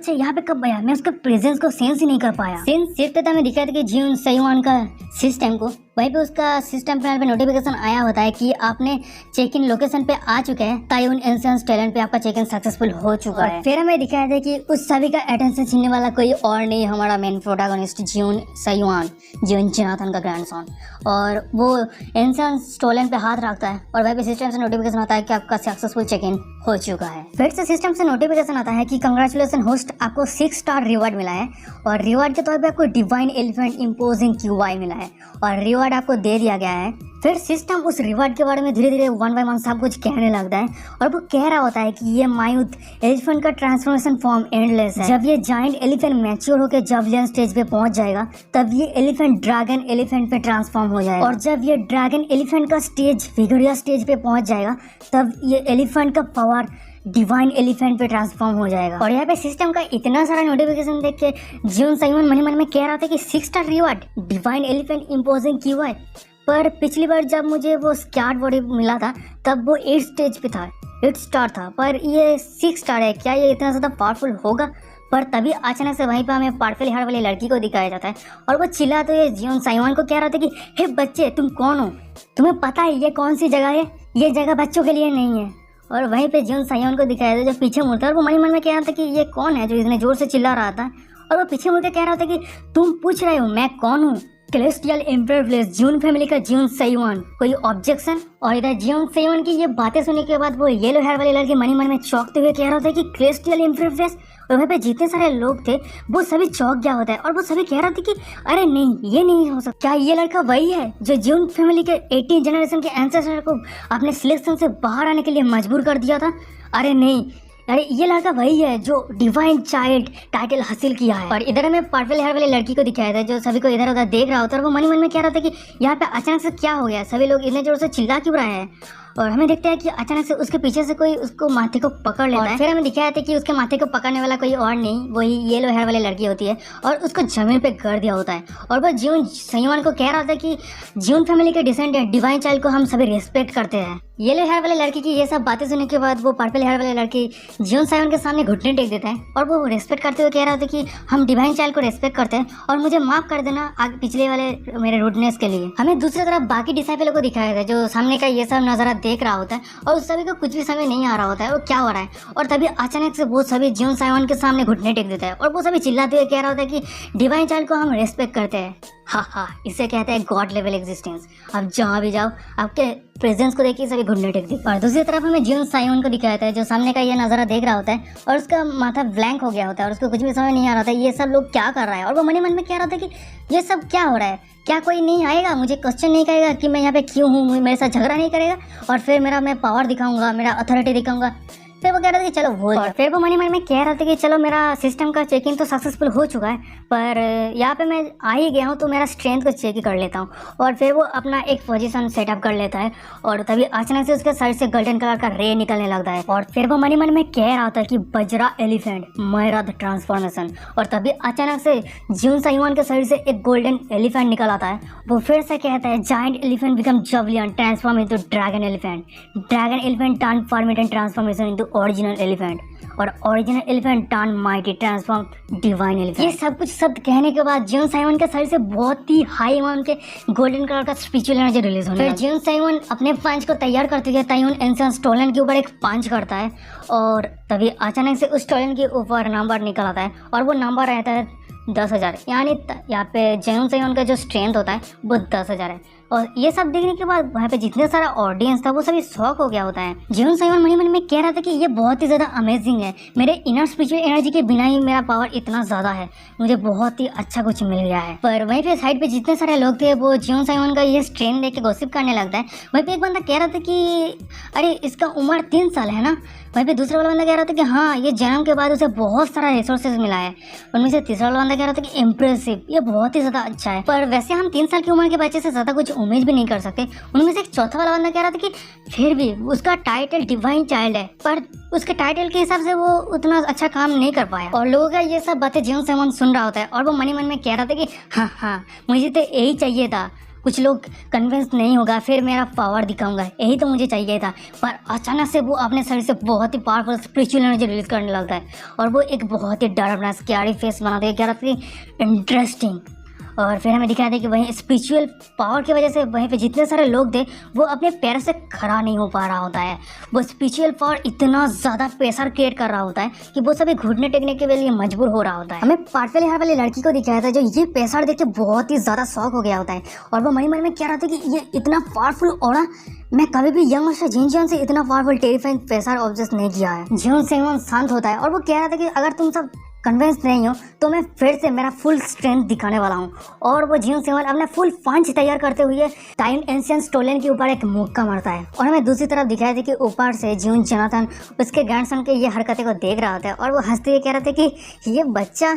यहाँ पे कब आया, मैं उसके प्रेजेंस को सेंस ही नहीं कर पाया। सेंस सिर्फ में दिखाया था कि जियोन सायुआन का सिस्टम को, वहीं पे उसका सिस्टम पैनल पे नोटिफिकेशन आया होता है कि आपने चेक इन लोकेशन पे आ चुके हैं, तायुन एंशिएंट टैलेंट पे आपका चेक इन सक्सेसफुल हो चुका है। फिर हमें दिखाया था कि उस सभी का अटेंशन छीनने वाला कोई और नहीं, हमारा मेन प्रोटैगनिस्ट जियोन सायुआन, जियोन जोनाथन का ग्रैंडसन। और वो एंशिएंट टैलेंट पे हाथ रखता है और वहीं पे सिस्टम से नोटिफिकेशन आता है कि आपका सक्सेसफुल चेक इन हो चुका है। फिर से सिस्टम से नोटिफिकेशन आता है कि कंग्रेचुलेसन होस्ट, आपको 6 स्टार रिवार्ड मिला है और रिवार्ड के तौर पे आपको डिवाइन एलिफेंट इम्पोजिंग QY मिला है और रिवार्ड आपको दे दिया गया है। फिर सिस्टम उस रिवार्ड के बारे में धीरे धीरे 1 बाय 1 सब कुछ कहने लगता है और वो कह रहा होता है कि ये मायूथ एलिफेंट का ट्रांसफॉर्मेशन फॉर्म एंडलेस है। जब ये जायंट एलिफेंट मैच्योर होकर जवलियन स्टेज पे पहुंच जाएगा तब ये एलिफेंट ड्रैगन एलिफेंट पे ट्रांसफॉर्म हो जाएगा और जब ये ड्रैगन एलिफेंट का स्टेज विगोरिया स्टेज पे पहुंच जाएगा तब ये एलिफेंट का पावर डिवाइन एलिफेंट पे ट्रांसफॉर्म हो जाएगा। और यहाँ पे सिस्टम का इतना सारा नोटिफिकेशन देख के जियोन सायुआन मन में कह रहा था कि 6 star reward, divine elephant imposing QY। पर पिछली बार जब मुझे वो स्क्वाड बॉडी मिला था तब वो 8 स्टेज पे था, 8 स्टार था, पर ये 6 स्टार है, क्या ये इतना ज़्यादा पावरफुल होगा। पर तभी अचानक से वहीं पर हमें पर्पल हेयर वाली लड़की को दिखाया जाता है और वो चिल्ला तो ये जियोन सायुआन को कह रहा था कि हे बच्चे तुम कौन हो, तुम्हें पता है ये कौन सी जगह है, ये जगह बच्चों के लिए नहीं है। और वहीं पे जियोन सायुआन को दिखाया था जो पीछे मुड़ता है और वो मन में कह रहा था कि ये कौन है जो इतने जोर से चिल्ला रहा था। और वो पीछे मुड़ के कह रहा था कि तुम पूछ रहे हो मैं कौन हूँ, सेलेस्टियल एम्पायर प्लेस जियोन फैमिली का जियोन सायुआन, कोई ऑब्जेक्शन। और इधर जियोन सायुआन की ये बातें सुनने के बाद वो येलो हेयर वाले लड़के मन में चौंकते हुए कह रहा था कि सेलेस्टियल एम्पायर प्लेस। और वहाँ पे जितने सारे लोग थे वो सभी चौंक गया होता है और वो सभी कह रहा था कि अरे नहीं ये नहीं हो सकता, क्या ये लड़का वही है जो जियोन फैमिली के 18 जनरेशन के एंसेस्टर को अपने सिलेक्शन से बाहर आने के लिए मजबूर कर दिया था। अरे नहीं, अरे ये लड़का वही है जो डिवाइन चाइल्ड टाइटल हासिल किया है। और इधर हमें पर्पल हेयर वाली लड़की को दिखाया था जो सभी को इधर उधर देख रहा होता है और वो मन ही मन में कह रहा था कि यहाँ पे अचानक से क्या हो गया, सभी लोग इतने जोर से चिल्ला क्यों रहे हैं। और हमें देखते हैं कि अचानक से उसके पीछे से कोई उसको माथे को पकड़ लेता है। फिर हमें दिखाया था कि उसके माथे को पकड़ने वाला कोई और नहीं, वही येलो हेयर वाली लड़की होती है और उसको जमीन पे कर दिया होता है। और वो जीवन संयमन को कह रहा था कि जीवन फैमिली के डिसेंडेंट डिवाइन चाइल्ड को हम सभी रिस्पेक्ट करते हैं। येलो हेयर वाले लड़की की ये सब बातें सुनने के बाद वो पर्पल हेयर वाले लड़की जीवन साइमन के सामने घुटने टेक देता है और वो रिस्पेक्ट करते हुए कह रहा था कि हम डिवाइन चाइल्ड को रिस्पेक्ट करते हैं और मुझे माफ कर देना आगे पिछले वाले मेरे रूडनेस के लिए। हमें दूसरी तरफ बाकी डिसाइपलों को दिखाया था जो सामने का ये सब नजारा देख रहा होता है और उस सभी को कुछ भी समझ नहीं आ रहा होता है वो क्या हो रहा है। और तभी अचानक से वो सभी जीवन साइमन के सामने घुटने टेक देता है और वो सभी चिल्लाते हुए कह रहा होता है कि डिवाइन चाइल्ड को हम रिस्पेक्ट करते हैं। हाँ, इसे कहते हैं गॉड लेवल एग्जिस्टेंस। अब जहाँ भी जाओ आपके प्रेजेंस को देखिए सभी घुटने टेक दी। और दूसरी तरफ हमें जीवन साइमन को दिखाया था जो सामने का ये नज़ारा देख रहा होता है और उसका माथा ब्लैंक हो गया होता है और उसको कुछ भी समझ नहीं आ रहा था ये सब लोग क्या कर रहा है। और वो मन ही मन में कह रहा था कि ये सब क्या हो रहा है, क्या कोई नहीं आएगा मुझे क्वेश्चन नहीं करेगा कि मैं यहाँ पे क्यों हूँ, मेरे साथ झगड़ा नहीं करेगा और फिर मैं पावर दिखाऊंगा, मेरा अथॉरिटी दिखाऊंगा। फिर वो कह रहा था कि चलो हो जाए। फिर वो मन में कह रहा था कि चलो मेरा सिस्टम का चेकिंग तो सक्सेसफुल हो चुका है पर यहाँ पे मैं आ ही गया हूँ तो मेरा स्ट्रेंथ को चेक ही कर लेता हूँ। और फिर वो अपना एक पोजीशन सेटअप कर लेता है और तभी अचानक से उसके सर से गोल्डन कलर का रे निकलने लगता है। और फिर वो मन में कह रहा था कि बजरा एलिफेंट मेरा द ट्रांसफॉर्मेशन। और तभी अचानक से जीवन साइमन के शरीर से एक गोल्डन एलिफेंट निकल आता है। वो फिर से कहता है जायंट एलिफेंट बिकम जवलियन transform into dragon elephant, dragon elephant turn format transformation into original elephant और original elephant turn mighty transform divine elephant. ये सब कुछ शब्द कहने के बाद जीवन साइमन के शरीर से बहुत ही हाई अमाउंट के गोल्डन कलर का स्पिरिचुअल एनर्जी रिलीज होने। फिर जीवन साइमन अपने पंच को तैयार करते हुए तायुन एंशिएंट स्टोलन के ऊपर एक पंच करता है और तभी अचानक से उस स्टोलन के ऊपर नंबर निकल आता है और वो नंबर रहता है 10,000। यानी यहाँ पे जीवन साइमन का जो स्ट्रेंथ होता है वो 10,000 है। और ये सब देखने के बाद वहाँ पे जितने सारा ऑडियंस था वो सभी शॉक हो गया होता है। जीवन साइमन मन में कह रहा था कि ये बहुत ही ज़्यादा अमेजिंग है, मेरे इनर स्पिरिचुअल एनर्जी के बिना ही मेरा पावर इतना ज़्यादा है, मुझे बहुत ही अच्छा कुछ मिल गया है। पर वहीं पे साइड पे जितने सारे लोग थे वो जीवन साइमन का ये स्ट्रेंथ देख के गॉसिप करने लगता है। वहीं पे एक बंदा कह रहा था कि अरे इसका उम्र 3 साल है ना। वहीं पे दूसरा वाला बंदा कह रहा था कि हाँ ये जन्म के बाद उसे बहुत सारा रिसोर्सेज मिला है। उनमें से तीसरा वाला बंदा कह रहा था कि इम्प्रेसिव, ये बहुत ही ज़्यादा अच्छा है पर वैसे हम 3 साल की उम्र के बच्चे से ज़्यादा कुछ उम्मीद भी नहीं कर सकते। उनमें से एक चौथा वाला बंदा कह रहा था कि फिर भी उसका टाइटल डिवाइन चाइल्ड है पर उसके टाइटल के हिसाब से वो उतना अच्छा काम नहीं कर पाया। और लोगों का ये सब बातें जीवन साइमन सुन रहा होता है और वो मन ही मन में कह रहा था कि हाँ मुझे तो यही चाहिए था, कुछ लोग कन्विंस नहीं होगा फिर मेरा पावर दिखाऊंगा, यही तो मुझे चाहिए था। पर अचानक से वो अपने शरीर से बहुत ही पावरफुल स्पिरिचुअल एनर्जी रिलीज करने लगता है और वो एक बहुत ही डरावना स्कैरी फेस बनाते कह रहा था कि इंटरेस्टिंग। और फिर हमें दिखाया था कि वहीं स्पिरिचुअल पावर की वजह से वहीं पे जितने सारे लोग थे वो अपने पैर से खड़ा नहीं हो पा रहा होता है। वो स्पिरिचुअल पावर इतना ज़्यादा प्रेशर क्रिएट कर रहा होता है कि वो सभी घुटने टेकने के लिए मजबूर हो रहा होता है। हमें पर्पल हेयर वाली लड़की को दिखाया था जो ये प्रेशर देख के बहुत ही ज़्यादा शॉक हो गया होता है और वो मन में कह रहा था कि ये इतना पावरफुल ऑरा मैं कभी भी यंग से जिन से इतना पावरफुल टेरिफाइंग प्रेशर ऑब्जर्व नहीं किया है। जीवन से शांत होता है और वो कह रहा था कि अगर तुम सब कन्विंस नहीं हो तो मैं फिर से मेरा फुल स्ट्रेंथ दिखाने वाला हूँ। और वो जीवन सेवन अपना फुल पंच तैयार करते हुए टाइम एंशिएंट स्टोलन के ऊपर एक मुक्का मारता है। और हमें दूसरी तरफ दिखाया था कि ऊपर से जीवन जोनाथन उसके ग्रैंडसन के ये हरकतें को देख रहा होता है और वो हंसते हुए कह रहा था कि ये बच्चा।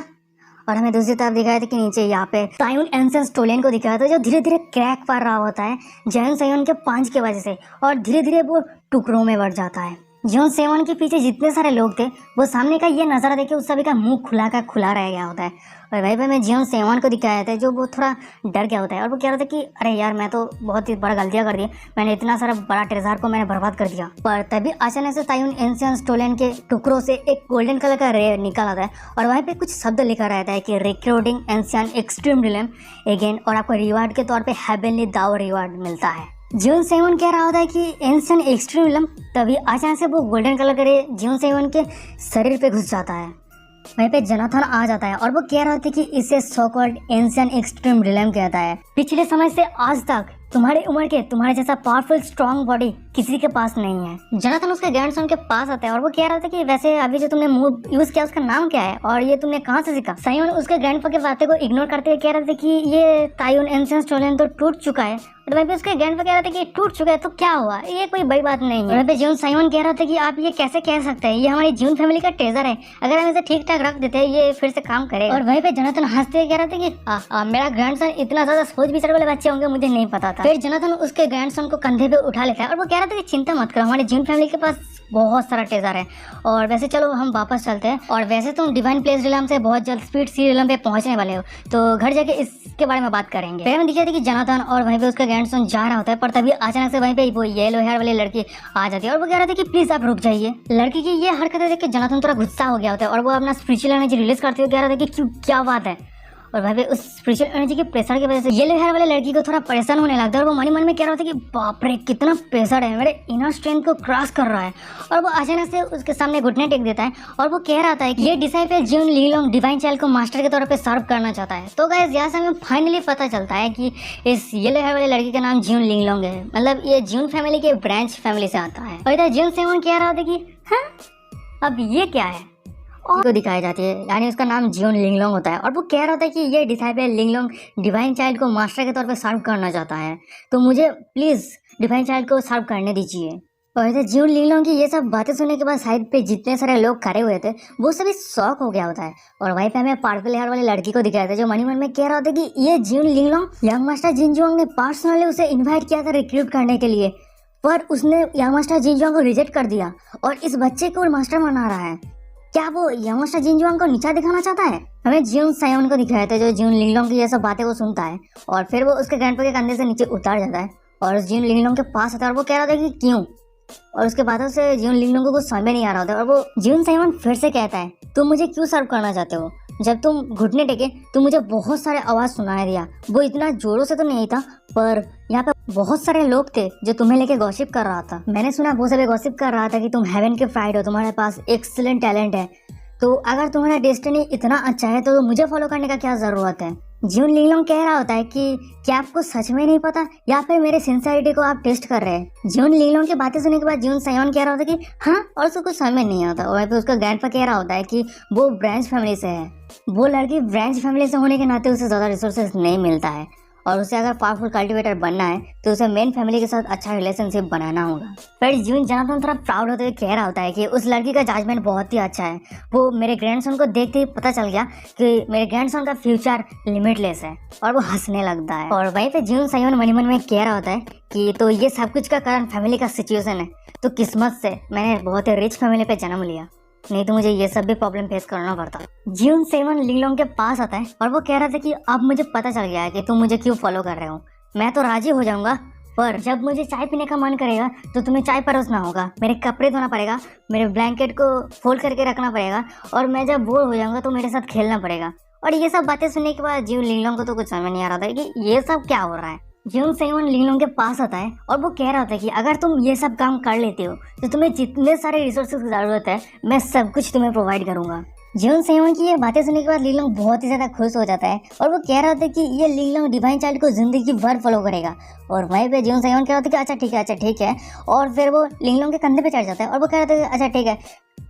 और हमें दूसरी तरफ दिखाया था कि नीचे यहाँ पे टाइम एंशिएंट स्टोलन को दिखाया था जो धीरे धीरे क्रैक पड़ रहा होता है जीवन सेवन के पंच की वजह से और धीरे धीरे वो टुकड़ों में बढ़ जाता है। जीवन सेवन के पीछे जितने सारे लोग थे वो सामने का ये नज़ारा देखे उस सभी का मुंह खुला का खुला रह गया होता है। और वहीं पे मैं जीवन सेवन को दिखाया था जो वो थोड़ा डर गया होता है और वो कह रहा था कि अरे यार मैं तो बहुत ही बड़ा गलतियाँ कर दी, मैंने इतना सारा बड़ा ट्रेजर को मैंने बर्बाद कर दिया। पर तभी अचानक से टाइम एंशिएंट स्टोलन के टुकड़ों से एक गोल्डन कलर का रे निकल आता है और वहीं पे कुछ शब्द लिखा रहता है कि recruiting ancient extreme realm again और आपको रिवार्ड के तौर पर हेवनली दाव रिवार्ड मिलता है। जीवन सेवन कह रहा होता है कि एंशिएंट एक्सट्रीम रिलम, तभी अचानक से वो गोल्डन कलर का रे जीवन सेवन के शरीर पे घुस जाता है। वहीं पे जोनाथन आ जाता है और वो कह रहा था कि इसे so called ancient extreme realm कहता है। पिछले समय से आज तक तुम्हारी उम्र के तुम्हारे जैसा पावरफुल स्ट्रॉन्ग बॉडी किसी के पास नहीं है। जोनाथन उसके ग्रैंडसन के पास आता है और वो कह रहा था कि वैसे अभी जो तुमने मूव यूज किया उसका नाम क्या है और ये तुमने कहाँ से सीखा। साइमन उसके ग्रैंडपा के बातें को इग्नोर करते हुए कह रहे थे कि ये टाइम एंशिएंट स्टोलन तो टूट चुका है बट वहीं पे उसके ग्रैंडपा कह रहा था कि टूट चुका है तो क्या हुआ, ये कोई बड़ी बात नहीं है। वहीं पे जून साइमन कह रहा था कि आप ये कैसे कह सकते हैं, ये हमारी जून फैमिली का ट्रेजर है, अगर हम इसे ठीक ठाक रख देते हैं ये फिर से काम करेगा। और वहीं पे जोनाथन हंसते हुए कह रहा था कि मेरा ग्रैंडसन इतना ज्यादा सोच विचार वाले बच्चे होंगे मुझे नहीं पता था। फिर जोनाथन उसके ग्रैंडसन को कंधे पे उठा लेता है और वो कह रहा था कि चिंता मत करो, हमारी जून फैमिली के पास बहुत सारा ट्रेजर है। और वैसे चलो हम वापस चलते हैं, और वैसे तुम डिवाइन प्लेस रिलम से बहुत जल्द स्पीड सी रिलम पे पहुंचने वाले हो, तो घर जाके इसके बारे में बात करेंगे। फिर हमें दिखा था कि जोनाथन और वहीं पे उसका ग्रैंडसन जा रहा होता है, पर तभी अचानक से वहीं पे वो येलो हेयर वाली लड़की आ जाती है और वो कह रहा था कि प्लीज आप रुक जाइए। लड़की की ये हरकतें देख के जोनाथन थोड़ा गुस्सा हो गया होता है और वो अपना स्पिरिचुअल एनर्जी रिलीज करते हुए कह रहा था कि क्यों, क्या बात है। और वहाँ पे उस स्पिरिचुअल एनर्जी के प्रेशर की वजह से येलो हेयर वाले लड़की को थोड़ा परेशान होने लगता है और वो मन में कह रहा था कि बाप रे कितना प्रेशर है, मेरे इनर स्ट्रेंथ को क्रॉस कर रहा है। और वो अचानक से उसके सामने घुटने टेक देता है और वो कह रहा था कि ये डिसाइपल जून लीलोंग डिवाइन चाइल्ड को मास्टर के तौर पे सर्व करना चाहता है। तो गाइस यहाँ से हमें फाइनली पता चलता है कि इस येलो हेयर वाले लड़की का नाम जून लीलोंग है, मतलब ये जून फैमिली के ब्रांच फैमिली से आता है। और इधर जून सेवन कह रहा था कि हाँ अब ये क्या है, को दिखाई जाती है, यानी उसका नाम जियोन लिंगलोंग होता है। और वो कह रहा था कि ये डिसाइपल लिंगलोंग डिवाइन चाइल्ड को मास्टर के तौर पे सर्व करना चाहता है, तो मुझे प्लीज डिवाइन चाइल्ड को सर्व करने दीजिए। और इधर जियोन लिंगलोंग की ये सब बातें सुनने के बाद साइड पे जितने सारे लोग खड़े हुए थे वो सभी शॉक हो गया होता है। और वहीं पे हमें पर्पल हेयर वाली लड़की को दिखाया था जो मन में कह रहा था कि ये जियोन लिंगलोंग यंग मास्टर जिनजुआंग ने पर्सनली उसे इन्वाइट किया था रिक्रूट करने के लिए, पर उसने यंग मास्टर जिनजुआंग को रिजेक्ट कर दिया और इस बच्चे को मास्टर बना रहा है। क्या वो यंग मास्टर जिनजुआंग को नीचा दिखाना चाहता है? हमें जियोन सायोन को दिखाया था जो जियोन लिंगलोंग की ये सब बातें वो सुनता है और फिर वो उसके ग्रैंडपा के कंधे से नीचे उतार जाता है और उस जियोन लिंगलोंग के पास आता है और वो कह रहा था कि क्यों, और उसके बातों से जियोन लिंगलोंग को कुछ समझ में नहीं आ रहा होता। और वो जियोन सायोन फिर से कहता है तुम मुझे क्यों सर्व करना चाहते हो, जब तुम घुटने टेके तो मुझे बहुत सारे आवाज सुनाई दिया, वो इतना जोरों से तो नहीं था पर यहाँ पे बहुत सारे लोग थे जो तुम्हें लेके गॉसिप कर रहा था। मैंने सुना वो सभी गॉसिप कर रहा था कि तुम हेवन के फ्राइड हो, तुम्हारे पास एक्सीलेंट टैलेंट है, तो अगर तुम्हारा डेस्टिनी इतना अच्छा है तो मुझे फॉलो करने का क्या जरूरत है। जियोन लिंगलोंग कह रहा होता है कि क्या आपको सच में नहीं पता या फिर मेरे सिंसियरिटी को आप टेस्ट कर रहे हैं। जियोन लिंगलोंग की बातें सुनने के बाद जियोन सायोन कह रहा होता है कि हाँ, और उसको कुछ समझ नहीं आता। और फिर उसका ग्रैंडपा कह रहा होता है कि वो ब्रांच फैमिली से है, वो लड़की ब्रांच फैमिली से होने के नाते उसे ज्यादा रिसोर्सेज नहीं मिलता है और उसे अगर पावरफुल कल्टिवेटर बनना है तो उसे मेन फैमिली के साथ अच्छा रिलेशनशिप बनाना होगा। फिर जियोन जोनाथन थोड़ा प्राउड होते हुए कह रहा होता है कि उस लड़की का जजमेंट बहुत ही अच्छा है, वो मेरे ग्रैंडसन को देखते ही पता चल गया कि मेरे ग्रैंडसन का फ्यूचर लिमिटलेस है, और वो हंसने लगता है। और वहीं पे जियोन सायोन मन में कह रहा होता है कि तो ये सब कुछ का कारण फैमिली का सिचुएशन है, तो किस्मत से मैंने बहुत ही रिच फैमिली पे जन्म लिया, नहीं तो मुझे ये सब भी प्रॉब्लम फेस करना पड़ता। जियोन सेवन लिंगलोंग के पास आता है और वो कह रहा था कि अब मुझे पता चल गया है कि तुम मुझे क्यों फॉलो कर रहे हो, मैं तो राजी हो जाऊंगा, पर जब मुझे चाय पीने का मन करेगा तो तुम्हें चाय परोसना होगा, मेरे कपड़े धोना पड़ेगा, मेरे ब्लैंकेट को फोल्ड करके रखना पड़ेगा, और मैं जब बोर हो जाऊंगा तो मेरे साथ खेलना पड़ेगा। और ये सब बातें सुनने के बाद जियोन लिंगलोंग को तो कुछ समझ नहीं आ रहा था कि ये सब क्या हो रहा है। जियोन सेवन लिंगलोंग के पास आता है और वो कह रहा था कि अगर तुम ये सब काम कर लेते हो तो तुम्हें जितने सारे रिसोर्सेज की जरूरत है मैं सब कुछ तुम्हें प्रोवाइड करूंगा। जियोन सेवन की ये बातें सुनने के बाद लिंगलोंग बहुत ही ज्यादा खुश हो जाता है और वो कह रहा था कि ये लिंगलोंग डिवाइन चाइल्ड को जिंदगी भर फॉलो करेगा। और वहीं पे जियोन सेवन कह रहा था कि अच्छा ठीक है, और फिर वो लिंगलोंग के कंधे पे चढ़ जाता है और वो कह रहा था कि अच्छा ठीक है,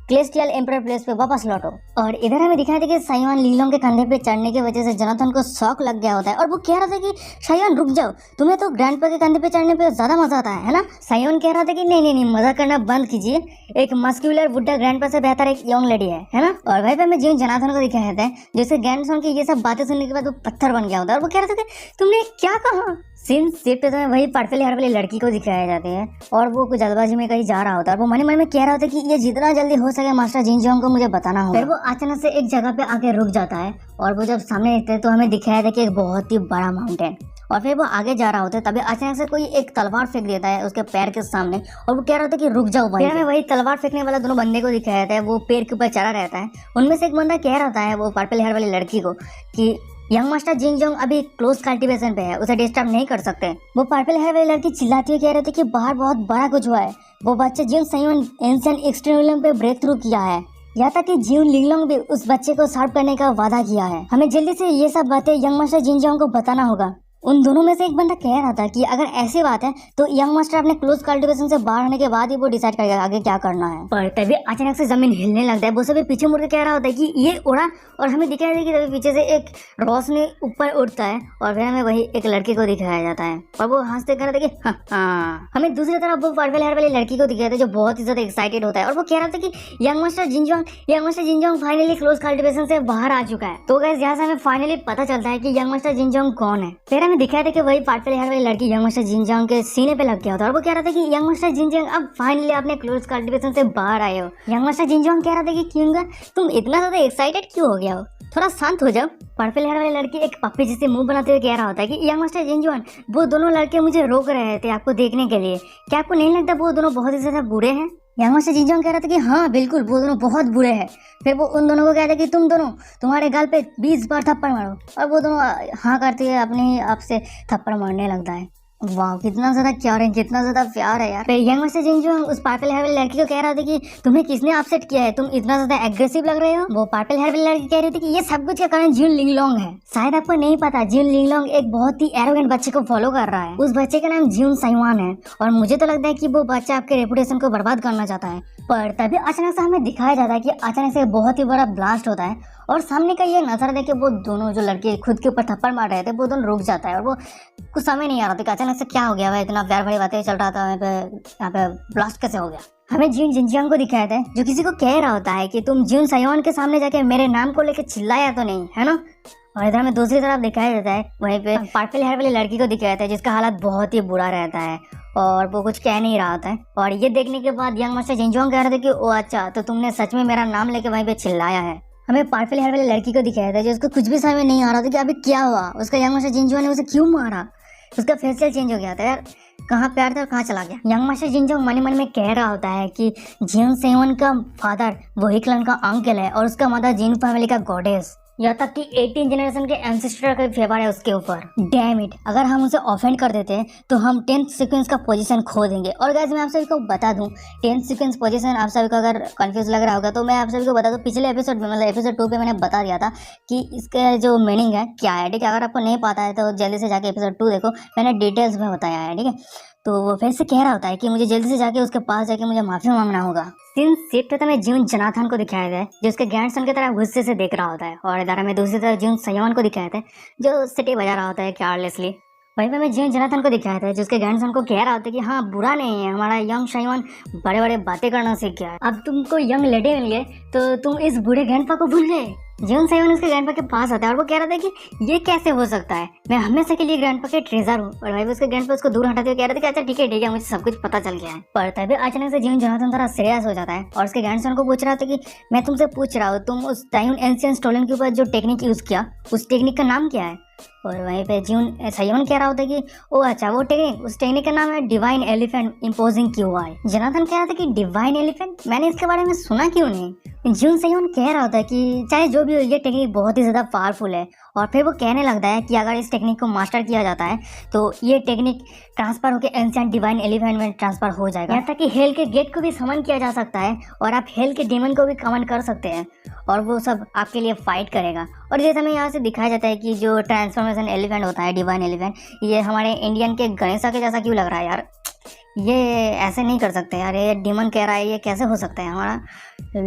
क्लेस्टियल एम्परर प्लेस पे वापस लौटो। और इधर हमें दिखाया था कि सायोन लिंगलोंग के कंधे पे चढ़ने की वजह से जोनाथन को शौक लग गया होता है और वो कह रहा था कि सायोन रुक जाओ, तुम्हें तो ग्रैंडपा के कंधे पे चढ़ने पे ज्यादा मजा आता है ना। सायोन कह रहा था कि नहीं, मजा करना बंद कीजिए, एक मस्क्यूलर बुड्ढा ग्रैंडपा से बेहतर एक यंग लेडी है ना। और भाई हमें जियोन जोनाथन को दिखाया था जैसे ग्रैंडसन की ये सब बातें सुनने के बाद वो पत्थर बन गया होता है और वो कह रहा था कि तुमने क्या कहा। सीन शिफ्ट तो वही पर्पल हेयर वाली लड़की को दिखाया जाते हैं और वो कुछ जल्दबाजी में कहीं जा रहा होता है। वो मन में कह रहा होता है कि ये जितना जल्दी हो सके मास्टर जिनजुआंग को मुझे बताना होगा। फिर वो अचानक से एक जगह पे आके रुक जाता है और वो जब सामने देखते हैं तो हमें दिखाया था कि एक बहुत ही बड़ा माउंटेन, और फिर वो आगे जा रहा होता है तभी अचानक से कोई एक तलवार फेंक देता है उसके पैर के सामने और वो कह रहा था कि रुक जाओ। फिर हमें वही तलवार फेंकने वाला दोनों बंदे को दिखाया था, वो पेड़ के ऊपर चढ़ा रहता है। उनमें से एक बंदा कह रहा है वो पर्पल हेयर वाली लड़की को कि यंग मास्टर जिनजुआंग अभी क्लोज कल्टीवेशन पे है, उसे डिस्टर्ब नहीं कर सकते। वो पर्पल हेयर वाली लड़की चिल्लाती हुई कह रही थी कि बाहर बहुत बड़ा कुछ हुआ है, वो बच्चे जियोन सायोन एंशिएंट एक्सट्रीम पे ब्रेक थ्रू किया है, यहाँ तक कि जियोन लिंगलोंग भी उस बच्चे को सर्व करने का वादा किया है। हमें जल्दी से ये सब बातें यंग मास्टर जिनजुआंग को बताना होगा। उन दोनों में से एक बंदा कह रहा था कि अगर ऐसी बात है तो यंग मास्टर अपने क्लोज कल्टीवेशन से बाहर आने के बाद ही वो डिसाइड करेगा आगे क्या करना है। पर तभी अचानक से जमीन हिलने लगता है। वो सभी पीछे मुड़ के कह रहा होता है कि ये उड़ा, और हमें दिखाई देगी तभी पीछे से एक रोशनी ऊपर उड़ता है और फिर हमें वही एक लड़के को दिखाया जाता है और वो हंसते कह रहा था कि हाँ। हमें दूसरी तरफ वो पर्पल हेयर वाली लड़की को दिखाया था जो बहुत ही ज्यादा एक्साइटेड होता है और वो कह रहा था कि यंग मास्टर जिनजोंग फाइनली क्लोज कल्टीवेशन से बाहर आ चुका है। तो गाइस यहाँ से हमें फाइनली पता चलता है कि यंग मास्टर जिनजोंग कौन है। फिर हमें दिखाया था कि वही पर्पल हेयर वाली लड़की यंग मास्टर जिनजोंग के सीने पे लग गया था और वो कह रहा था कि यंग मास्टर जिनजोंग अब फाइनली अपने क्लोज कल्टीवेशन से बाहर आए हो। यंग मास्टर जिनजोंग कह रहा था कि क्यों तुम इतना ज्यादा एक्साइटेड क्यों हो गया हो, थोड़ा शांत हो जाओ। पर्पल हेयर वाली लड़की एक पप्पी जैसे मुंह बनाते हुए कह रहा होता है कि यंग मास्टर जिनजोंग वो दोनों लड़के मुझे रोक रहे थे आपको देखने के लिए, क्या आपको नहीं लगता वो दोनों बहुत ही ज्यादा बुरे हैं। यंग मास्टर जिनजोंग कह रहा था कि हाँ बिल्कुल वो दोनों बहुत बुरे हैं। फिर वो उन दोनों को कहता है कि तुम दोनों तुम्हारे गाल पे 20 बार थप्पड़ मारो, और वो दोनों हाँ करते हुए अपने आप से थप्पड़ मारने लगता है। वाह कितना ज्यादा क्यूट है, कितना ज्यादा प्यार है यार। फिर यंग मास्टर जिनजोंग उस पर्पल हेयर वाली लड़की को कह रहा था कि तुम्हें किसने अपसेट किया है, तुम इतना ज्यादा एग्रेसिव लग रहे हो। वो पर्पल हेयर वाली लड़की कह रही थी कि ये सब कुछ का कारण ज्यून लिंगलोंग है। शायद आपको नहीं पता ज्यून लिंगलोंग एक बहुत ही एरोगेंट बच्चे को फॉलो कर रहा है। उस बच्चे का नाम ज्यून साइवान है और मुझे तो लगता है कि वो बच्चा आपके रेपुटेशन को बर्बाद करना चाहता है। पर तभी अचानक से हमें दिखाया जाता है कि अचानक से बहुत ही बड़ा ब्लास्ट होता है और सामने का ये नजर देखे वो दोनों जो लड़के खुद के ऊपर थप्पड़ मार रहे थे वो दोनों रुक जाता है और वो कुछ समझ नहीं आ रहा था कि अचानक से क्या हो गया। इतना प्यार भरी बातें चल रहा था, यहाँ पे ब्लास्ट कैसे हो गया। हमें ज्यून जिनजियांग को दिखाया था जो किसी को कह रहा होता है कि तुम ज्यून साइवान के सामने जाके मेरे नाम को लेकर चिल्लाया तो नहीं है ना। और इधर हमें दूसरी तरफ दिखाया जाता है वहीं पे पर्पल हेयर वाली लड़की को दिखाया जाता है जिसका हालत बहुत ही बुरा रहता है और वो कुछ कह नहीं रहा था। और ये देखने के बाद यंग मास्टर जिनजोंग कह रहे थे कि ओ अच्छा तो तुमने सच में मेरा नाम लेके वहीं पे चिल्लाया है। हमें पर्पल हेयर वाली लड़की को दिखाया था जो उसको कुछ भी समझ नहीं आ रहा था कि अभी क्या हुआ, उसका यंग मास्टर जिनजोंग ने उसे क्यों मारा। उसका फेशियल चेंज हो गया था यार, कहाँ प्यार था और कहाँ चला गया। यंग मास्टर जिनजोंग मन मन में कह रहा होता है कि जिन सेवन का फादर वही क्लन का अंकल है और उसका मदर जिन फैमिली का गॉडेस, यहाँ तक कि 18 जनरेशन के एंसेस्टर का फेवर है उसके ऊपर। डैम इट, अगर हम उसे ऑफेंड कर देते हैं तो हम 10th सीक्वेंस का पोजीशन खो देंगे। और गाइस मैं आप सभी को बता दूं 10th सीक्वेंस पोजीशन आप सभी को अगर कंफ्यूज लग रहा होगा तो मैं आप सभी को बता दूं पिछले एपिसोड में मतलब एपिसोड 2 पे मैंने बता दिया था कि इसका जो मीनिंग है क्या है। ठीक है, अगर आपको नहीं पता है तो जल्दी से जाके एपिसोड 2 देखो, मैंने डिटेल्स में बताया है। ठीक है, तो वो फिर से कह रहा होता है कि मुझे जल्दी से जाके उसके पास जाके मुझे माफी मांगना होगा। सीन शिफ्ट होता है ज्यून जोनाथन को दिखाया गया है जो उसके ग्रैंडसन की तरह गुस्से से देख रहा होता है और इधर हमें दूसरी तरफ ज्यून साइवान को दिखाया था जो सिटी बजा रहा होता है केयरलेसली। वहीं पे हमें ज्यून जोनाथन को दिखाया था जो उसके ग्रैंडसन को कह रहा होता है कि हाँ बुरा नहीं है, हमारा यंग साइवान बड़े बड़े बातें करना सीख गया है, अब तुमको यंग लेडी मिल गए तो तुम इस बूढ़े ग्रैंडपा को भूल गए। ज्यून साइवान उसके ग्रैंडपा के पास आता है और वो कह रहा था कि ये कैसे हो सकता है, मैं हमेशा के लिए ग्रैंडपा के ट्रेजर हूँ। और भाई उसके ग्रैंडपा उसको दूर हटाते हुए कह रहे थे कि अच्छा ठीक है मुझे सब कुछ पता चल गया है। पर तभी अचानक से ज्यून जोनाथन थोड़ा सीरियस हो जाता है और उसके ग्रैंडसन को पूछ रहा था कि मैं तुमसे पूछ रहा हूँ तुम उस टाइम एंशिएंट स्टोलन के ऊपर जो टेक्निक यूज किया उस टेक्निक का नाम क्या है। और वहीं पे ज्यून साइवान कह रहा होता है कि ओ अच्छा वो टेक्निक, उस टेक्निक का नाम है divine elephant imposing QI. Jonathan कह रहा था कि डिवाइन एलिफेंट, मैंने इसके बारे में सुना क्यों नहीं। ज्यून साइवान कह रहा होता है कि चाहे जो भी हो ये टेक्निक बहुत ही ज्यादा पावरफुल है। और फिर वो कहने लगता है कि अगर इस टेक्निक को मास्टर किया जाता है तो ये टेक्निक ट्रांसफर होकर एंशिएंट डिवाइन एलिफेंट में ट्रांसफर हो जाएगा। यहाँ तक कि हेल के गेट को भी समन किया जा सकता है और आप हेल के डेमन को भी कमेंट कर सकते हैं और वो सब आपके लिए फाइट करेगा। और जैसे हमें यहाँ से दिखाया जाता है कि जो ट्रांसफॉर्मेशन एलिफेंट होता है डिवाइन एलिफेंट, ये हमारे इंडियन के गणेशा के जैसा क्यों लग रहा है यार, ये ऐसे नहीं कर सकते यार, ये डीमन कह रहा है ये कैसे हो सकता है, हमारा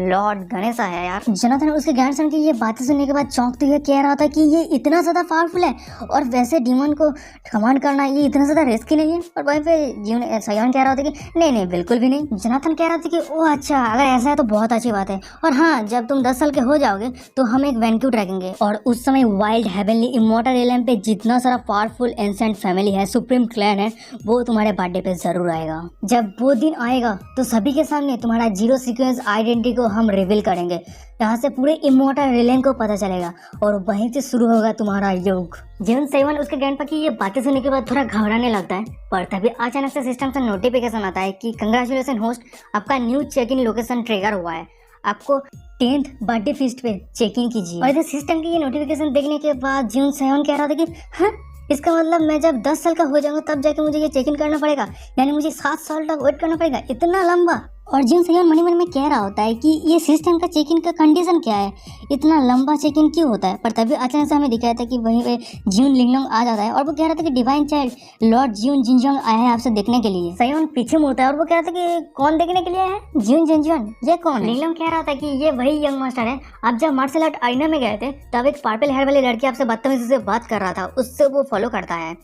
लॉर्ड गणेशा है यार। जोनाथन उसके ग्रैंडसन की ये बातें सुनने के बाद चौंकते हुए कह रहा था कि ये इतना ज़्यादा पावरफुल है और वैसे डीमन को कमांड करना ये इतना ज़्यादा रिस्की नहीं है। और वहीं पे साइवान कह रहा था कि नहीं बिल्कुल भी नहीं। जोनाथन कह रहा था कि ओ अच्छा अगर ऐसा है तो बहुत अच्छी बात है, और हाँ जब तुम 10 साल के हो जाओगे तो हम एक वैनक्यूट रखेंगे और उस समय वाइल्ड हेवनली इमॉर्टल एलियन पे जितना सारा पावरफुल एंशिएंट फैमिली है, सुप्रीम क्लैन है, वो तुम्हारे बर्थडे पे जरूर आएगा। जब वो दिन आएगा तो सभी के सामने तुम्हारा जीरो सीक्वेंस आइडेंटिटी को हम रिवील करेंगे, यहाँ से पूरे इमॉर्टल रिलेन को पता चलेगा और वहीं से शुरू होगा तुम्हारा युग। ज्यून साइवान उसके ग्रैंडपा की ये बातें सुनने के बाद थोड़ा घबराने लगता है। पर तभी अचानक से सिस्टम से नोटिफिकेशन आता है कि कंग्रेचुलेशन होस्ट, आपका new check in location trigger हुआ है, आपको 10th बर्थडे फीस्ट पे चेक इन कीजिए। और इधर सिस्टम की ये नोटिफिकेशन देखने के बाद ज्यून साइवान कह रहा था कि हाँ इसका मतलब मैं जब 10 साल का हो जाऊंगा तब जाके मुझे ये चेक इन करना पड़ेगा, यानी मुझे 7 साल तक वेट करना पड़ेगा, इतना लंबा। और जिन सेवन मनी मन में कह रहा होता है कि ये सिस्टम का चेक इन का कंडीशन क्या है, इतना लंबा चेक इन क्यों होता है। पर तभी अचानक से हमें दिखाया था कि वहीं पे जिन लिंगलोंग आ जाता है और वो कह रहा था कि डिवाइन चाइल्ड लॉर्ड जिन जिनजोंग आया है आपसे देखने के लिए। सेवन पीछे मुड़ता है और वो कह रहा था कि कौन देखने के लिए आया है? जिन जिनजोंग ये कौन है? लिंगलोंग कह रहा था कि ये वही यंग मास्टर है। आप जब मार्शल आर्ट आईना में गए थे तब एक पर्पल हेयर वाली लड़की आपसे बदतमीजी से बात कर रहा था, उससे वो फॉलो करता है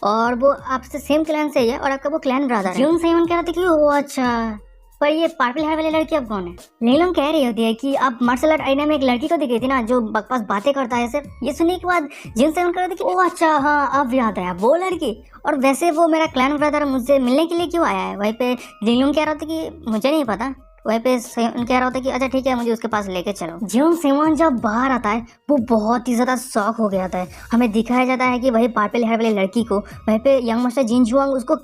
और वो आपसे सेम क्लैन से ही है और आपका वो क्लैन ब्रदर है। जिन सेवन कह रहा था कि ओ अच्छा, पर ये पर्पल हेयर वाली लड़की अब कौन है? नीलम कह रही होती है कि आप मार्शल आर्ट आईना में एक लड़की को दिखी थी ना जो बकवास बातें करता है सिर्फ। ये सुनने के बाद जिन से कह रहे थे कि ओह अच्छा हाँ अब याद आया वो लड़की, और वैसे वो मेरा क्लैन ब्रदर मुझसे मिलने के लिए क्यों आया है? वहीं पे नीलम कह रहा था कि मुझे नहीं पता। वहीं पे कह रहा होता है कि अच्छा ठीक है मुझे उसके पास लेके चलो। जिन सेवन जब बाहर आता है वो बहुत ही ज्यादा शॉक हो गया था। हमें दिखाया जाता है कि वही पर्पल हेयर वाली लड़की को वहीं पे यंग मास्टर जिन जुआंग उसको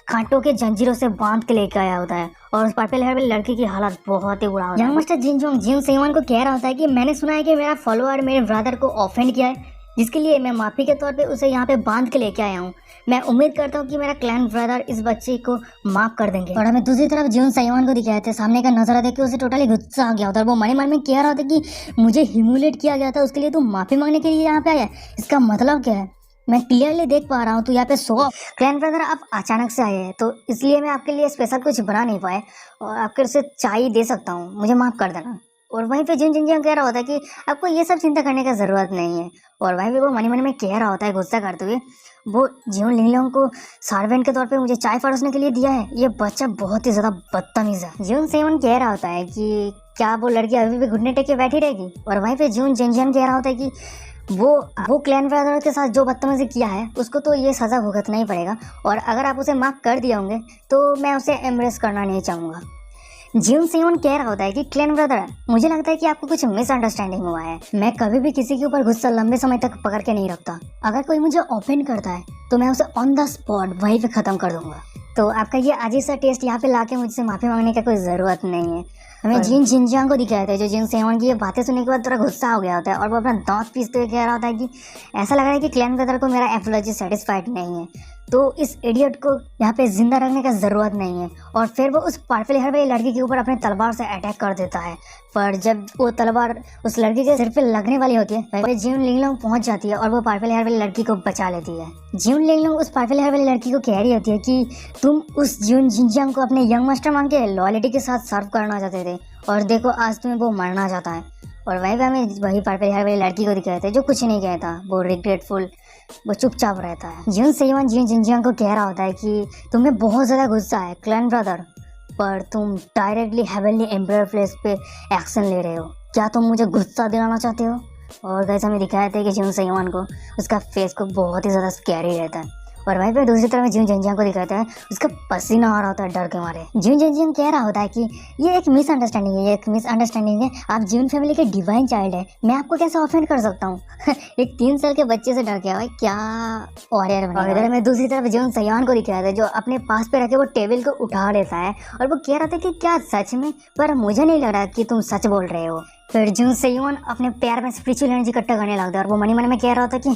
कांटों के जंजीरों से बांध के लेके आया होता है और उस पर्पल हेयर वाली लड़की की हालत बहुत ही बुरा होता है। यंग मास्टर जिन जुआंग जिन सेवन को कह रहा होता है कि मैंने सुना है कि मेरा फॉलोअर मेरे ब्रदर को ऑफेंड किया है, जिसके लिए मैं माफी के तौर पे उसे यहाँ पे बांध के लेके आया हूँ। मैं उम्मीद करता हूँ कि मेरा क्लैन ब्रदर इस बच्चे को माफ कर देंगे। और हमें दूसरी तरफ जिन सैवान को दिखाए थे सामने का नजारा देख के उसे टोटली गुस्सा आ गया होता है। वो मन में कह रहा होता है कि मुझे ह्यूमिलेट किया गया था, उसके लिए तू माफी मांगने के लिए यहाँ पे आया, इसका मतलब क्या है? मैं क्लियरली देख पा रहा हूँ तू यहाँ पे सो क्लैन ब्रदर आप अचानक से आए हैं तो इसलिए मैं आपके लिए स्पेशल कुछ बना नहीं पाए और आपके से चाय दे सकता हूँ, मुझे माफ कर देना। और वहीं पे जिन जिन कह रहा होता है कि आपको ये सब चिंता करने का ज़रूरत नहीं है। और वहीं पे वो मन में कह रहा होता है गुस्सा करते हुए, वो जिन लिंगलोंग को सर्वेंट के तौर पे मुझे चाय परोसने के लिए दिया है, ये बच्चा बहुत ही ज़्यादा बदतमीज़ है। जिन सेवन कह रहा होता है कि क्या वो लड़की अभी भी घुटने टेक के बैठी रहेगी। और वहीं पे जिन जिन कह रहा होता है कि वो क्लैन ब्रदर के साथ जो बदतमीजी किया है उसको तो ये सज़ा भुगतना ही पड़ेगा, और अगर आप उसे माफ़ कर दिए होंगे तो मैं उसे एम्ब्रेस करना नहीं चाहूँगा। जिन सेवन कह रहा होता है कि क्लैन ब्रदर मुझे लगता है कि आपको कुछ मिसअंडरस्टैंडिंग हुआ है। मैं कभी भी किसी के ऊपर गुस्सा लंबे समय तक पकड़ के नहीं रखता। अगर कोई मुझे ऑफेंड करता है तो मैं उसे ऑन द स्पॉट वहीं पे ख़त्म कर दूंगा। तो आपका ये अजीब सा टेस्ट यहाँ पे लाके मुझसे माफ़ी मांगने का कोई ज़रूरत नहीं है। हमें जिन जिनजांग को दिखाया था जो जिन सेवन की ये बातें सुनने के बाद थोड़ा गुस्सा हो गया होता है और वो अपना दांत पीसते हुए कह रहा होता है कि ऐसा लग रहा है कि क्लैन ब्रदर को मेरा एपोलॉजी सेटिस्फाइड नहीं है, तो इस इडियट को यहाँ पे जिंदा रखने का ज़रूरत नहीं है। और फिर वो उस पर्पल हेयर वाली लड़की के ऊपर अपने तलवार से अटैक कर देता है। पर जब वो तलवार उस लड़की के सिर पे लगने वाली होती है वहीं जिन लिंगलोंग पहुंच जाती है और वो पर्पल हेयर वाली लड़की को बचा लेती है। जिन लिंगलोंग उस पर्पल हेयर वाली लड़की को कह रही होती है कि तुम उस जिन जिनजांग को अपने यंग मास्टर मांग के लॉयल्टी के साथ सर्व करना चाहते थे और देखो आज तुम्हें वो मरना चाहता है। और वहीं पे हमें वही पर्पल हेयर वाली लड़की को दिखाया था जो कुछ नहीं कहता, वो रिग्रेटफुल, वो चुपचाप रहता है। जिन सेवन जिन जिनजियांग को कह रहा होता है कि तुम्हें बहुत ज़्यादा गुस्सा है क्लैन ब्रदर, पर तुम डायरेक्टली हेवनली एम्पायर प्लेस पे एक्शन ले रहे हो, क्या तुम मुझे गुस्सा दिलाना चाहते हो? और कैसे हमें दिखाया था कि जिन सेवन को उसका फेस को बहुत ही ज़्यादा स्कैरी रहता है। और वहीं पे दूसरी तरफ जिन जिनजियांग को दिखाता है उसका पसीना आ रहा होता है डर के मारे। जिन जिनजियांग कह रहा होता है कि ये एक मिसअंडरस्टैंडिंग है, ये एक मिसअंडरस्टैंडिंग है, आप जिन फैमिली के डिवाइन चाइल्ड है, मैं आपको कैसे ऑफेंड कर सकता हूँ? एक 3 साल के बच्चे से डर गया भाई क्या। और इधर मैं दूसरी तरफ जिन सयान को दिखाया था जो अपने पास पे रखे वो टेबल को उठा लेता है और वो कह रहा था कि क्या सच में, पर मुझे नहीं लग रहा कि तुम सच बोल रहे हो। फिर जुन सेयोन अपने पैर में स्पिरिचुअल एनर्जी इकट्ठा करने लगता है और वो मन में कह रहा था कि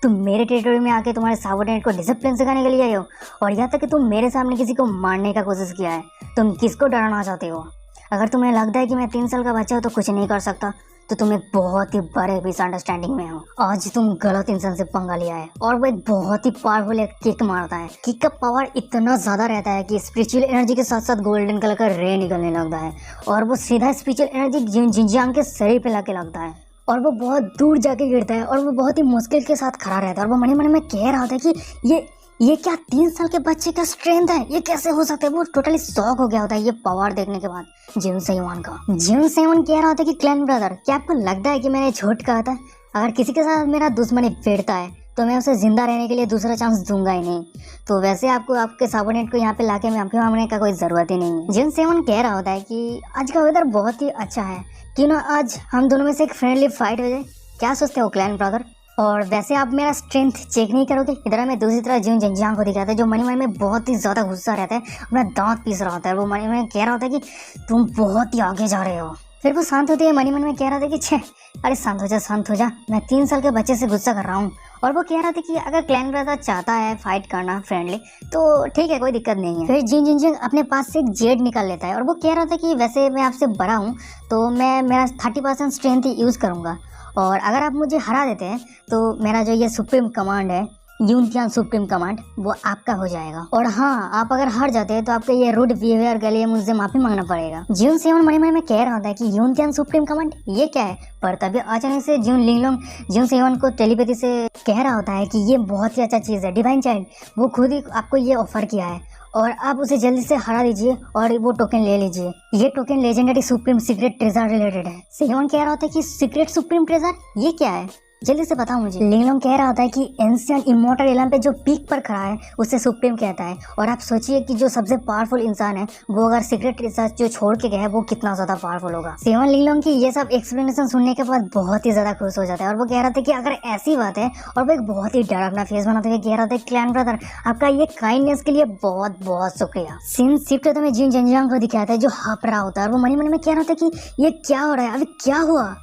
तुम मेरे टेरिटोरी में आके तुम्हारे सबऑर्डिनेट को डिसिप्लिन सिखाने के लिए आए हो, और यहाँ तक कि तुम मेरे सामने किसी को मारने का कोशिश किया है। तुम किसको डराना चाहते हो? अगर तुम्हें लगता है कि मैं 3 साल का बच्चा हूँ तो कुछ नहीं कर सकता, तो तुम एक बहुत ही बड़े मिसअंडरस्टैंडिंग में हो। आज तुम गलत इंसान से पंगा लिया है। और वो एक बहुत ही पावरफुल एक किक मारता है। किक का पावर इतना ज़्यादा रहता है कि स्पिरिचुअल एनर्जी के साथ साथ गोल्डन कलर का रे निकलने लगता है और वो सीधा स्पिरिचुअल एनर्जी जिनजियांग के शरीर पे लाके लगता है और वो बहुत दूर जाके गिरता है और वो बहुत ही मुश्किल के साथ खड़ा रहता है। और वो मन में कह रहा था कि ये क्या 3 साल के बच्चे का स्ट्रेंथ है, ये कैसे हो सकता है? वो टोटली शॉक हो गया होता है ये पावर देखने के बाद जिन सेवन का। जिन सेवन कह रहा होता है कि क्लैन ब्रदर, क्या आपको लगता है कि मैंने झूठ कहा था? अगर किसी के साथ मेरा दुश्मनी भिड़ता है तो मैं उसे जिंदा रहने के लिए दूसरा चांस दूंगा ही नहीं। तो वैसे आपको आपके सबऑर्डिनेट को यहाँ पे लाके मैं आपके मांगने का कोई ज़रूरत ही नहीं है। जिन सेवन कह रहा होता है कि आज का वेदर बहुत ही अच्छा है, क्यों ना आज हम दोनों में से एक फ्रेंडली फाइट हो जाए, क्या सोचते हो क्लैन ब्रदर? और वैसे आप मेरा स्ट्रेंथ चेक नहीं करोगे? इधर मैं दूसरी तरह जिन जिनजियांग को दिखाता है जो मन में बहुत ही ज़्यादा गुस्सा रहता है, अपना दांत पीस रहा होता है। वो मन में कह रहा होता है कि तुम बहुत ही आगे जा रहे हो। फिर वो शांत होते ही मनी मन में कह रहा था कि छे, अरे शांत हो जा, मैं 3 साल के बच्चे से गुस्सा कर रहा हूँ। और वो कह रहा था कि अगर क्लैन ब्रदर चाहता है फाइट करना फ्रेंडली तो ठीक है, कोई दिक्कत नहीं है। फिर जिन जिन जिन अपने पास से एक जेड निकाल लेता है और वो कह रहा था कि वैसे मैं आपसे बड़ा हूँ तो मैं मेरा 30% स्ट्रेंथ यूज़ करूँगा, और अगर आप मुझे हरा देते हैं तो मेरा जो ये सुप्रीम कमांड है, यूनतियान सुप्रीम कमांड, वो आपका हो जाएगा। और हाँ, आप अगर हार जाते हैं तो आपके ये रूड बिहेवियर के लिए मुझसे माफी मांगना पड़ेगा। ज्यून सेवन मणि में कह रहा था कि यूनतियान सुप्रीम कमांड ये क्या है, पर तभी अचानक से ज्यून लिंगलोंग ज्यून सेवन को टेलीपैथी से कह रहा होता है कि ये बहुत ही अच्छा चीज़ है डिवाइन चाइल्ड, वो खुद ही आपको ये ऑफर किया है और आप उसे जल्दी से हरा दीजिए और वो टोकन ले लीजिए। ये token legendary supreme secret treasure related है। सेवन कह रहा होता है कि सीक्रेट सुप्रीम ट्रेजर ये क्या है, जल्दी से बताओ मुझे। लिंगलोंग कह रहा होता है कि एंशिएंट इमॉर्टल एलम पे जो पीक पर खड़ा है उसे सुप्रीम कहता है। और आप सोचिए कि जो सबसे पावरफुल इंसान है वो अगर सीक्रेट रिसर्च जो छोड़ के गया है वो कितना ज्यादा पावरफुल होगा। सेवन लिंगलोंग की ये सब एक्सप्लेनेशन सुनने के बाद बहुत ही ज्यादा खुश हो जाता है और वो कह रहा था कि अगर ऐसी बात है, और वो एक बहुत ही डर अपना फेस बनाते हुए कह रहा था क्लैन ब्रदर आपका ये काइंडनेस के लिए बहुत बहुत शुक्रिया। सीन शिफ्ट तो मैं जिन जंजियांग को दिखाया था जो हाँप रहा होता है और वो मनी मन में कह रहा था कि ये क्या हो रहा है, अभी क्या हुआ,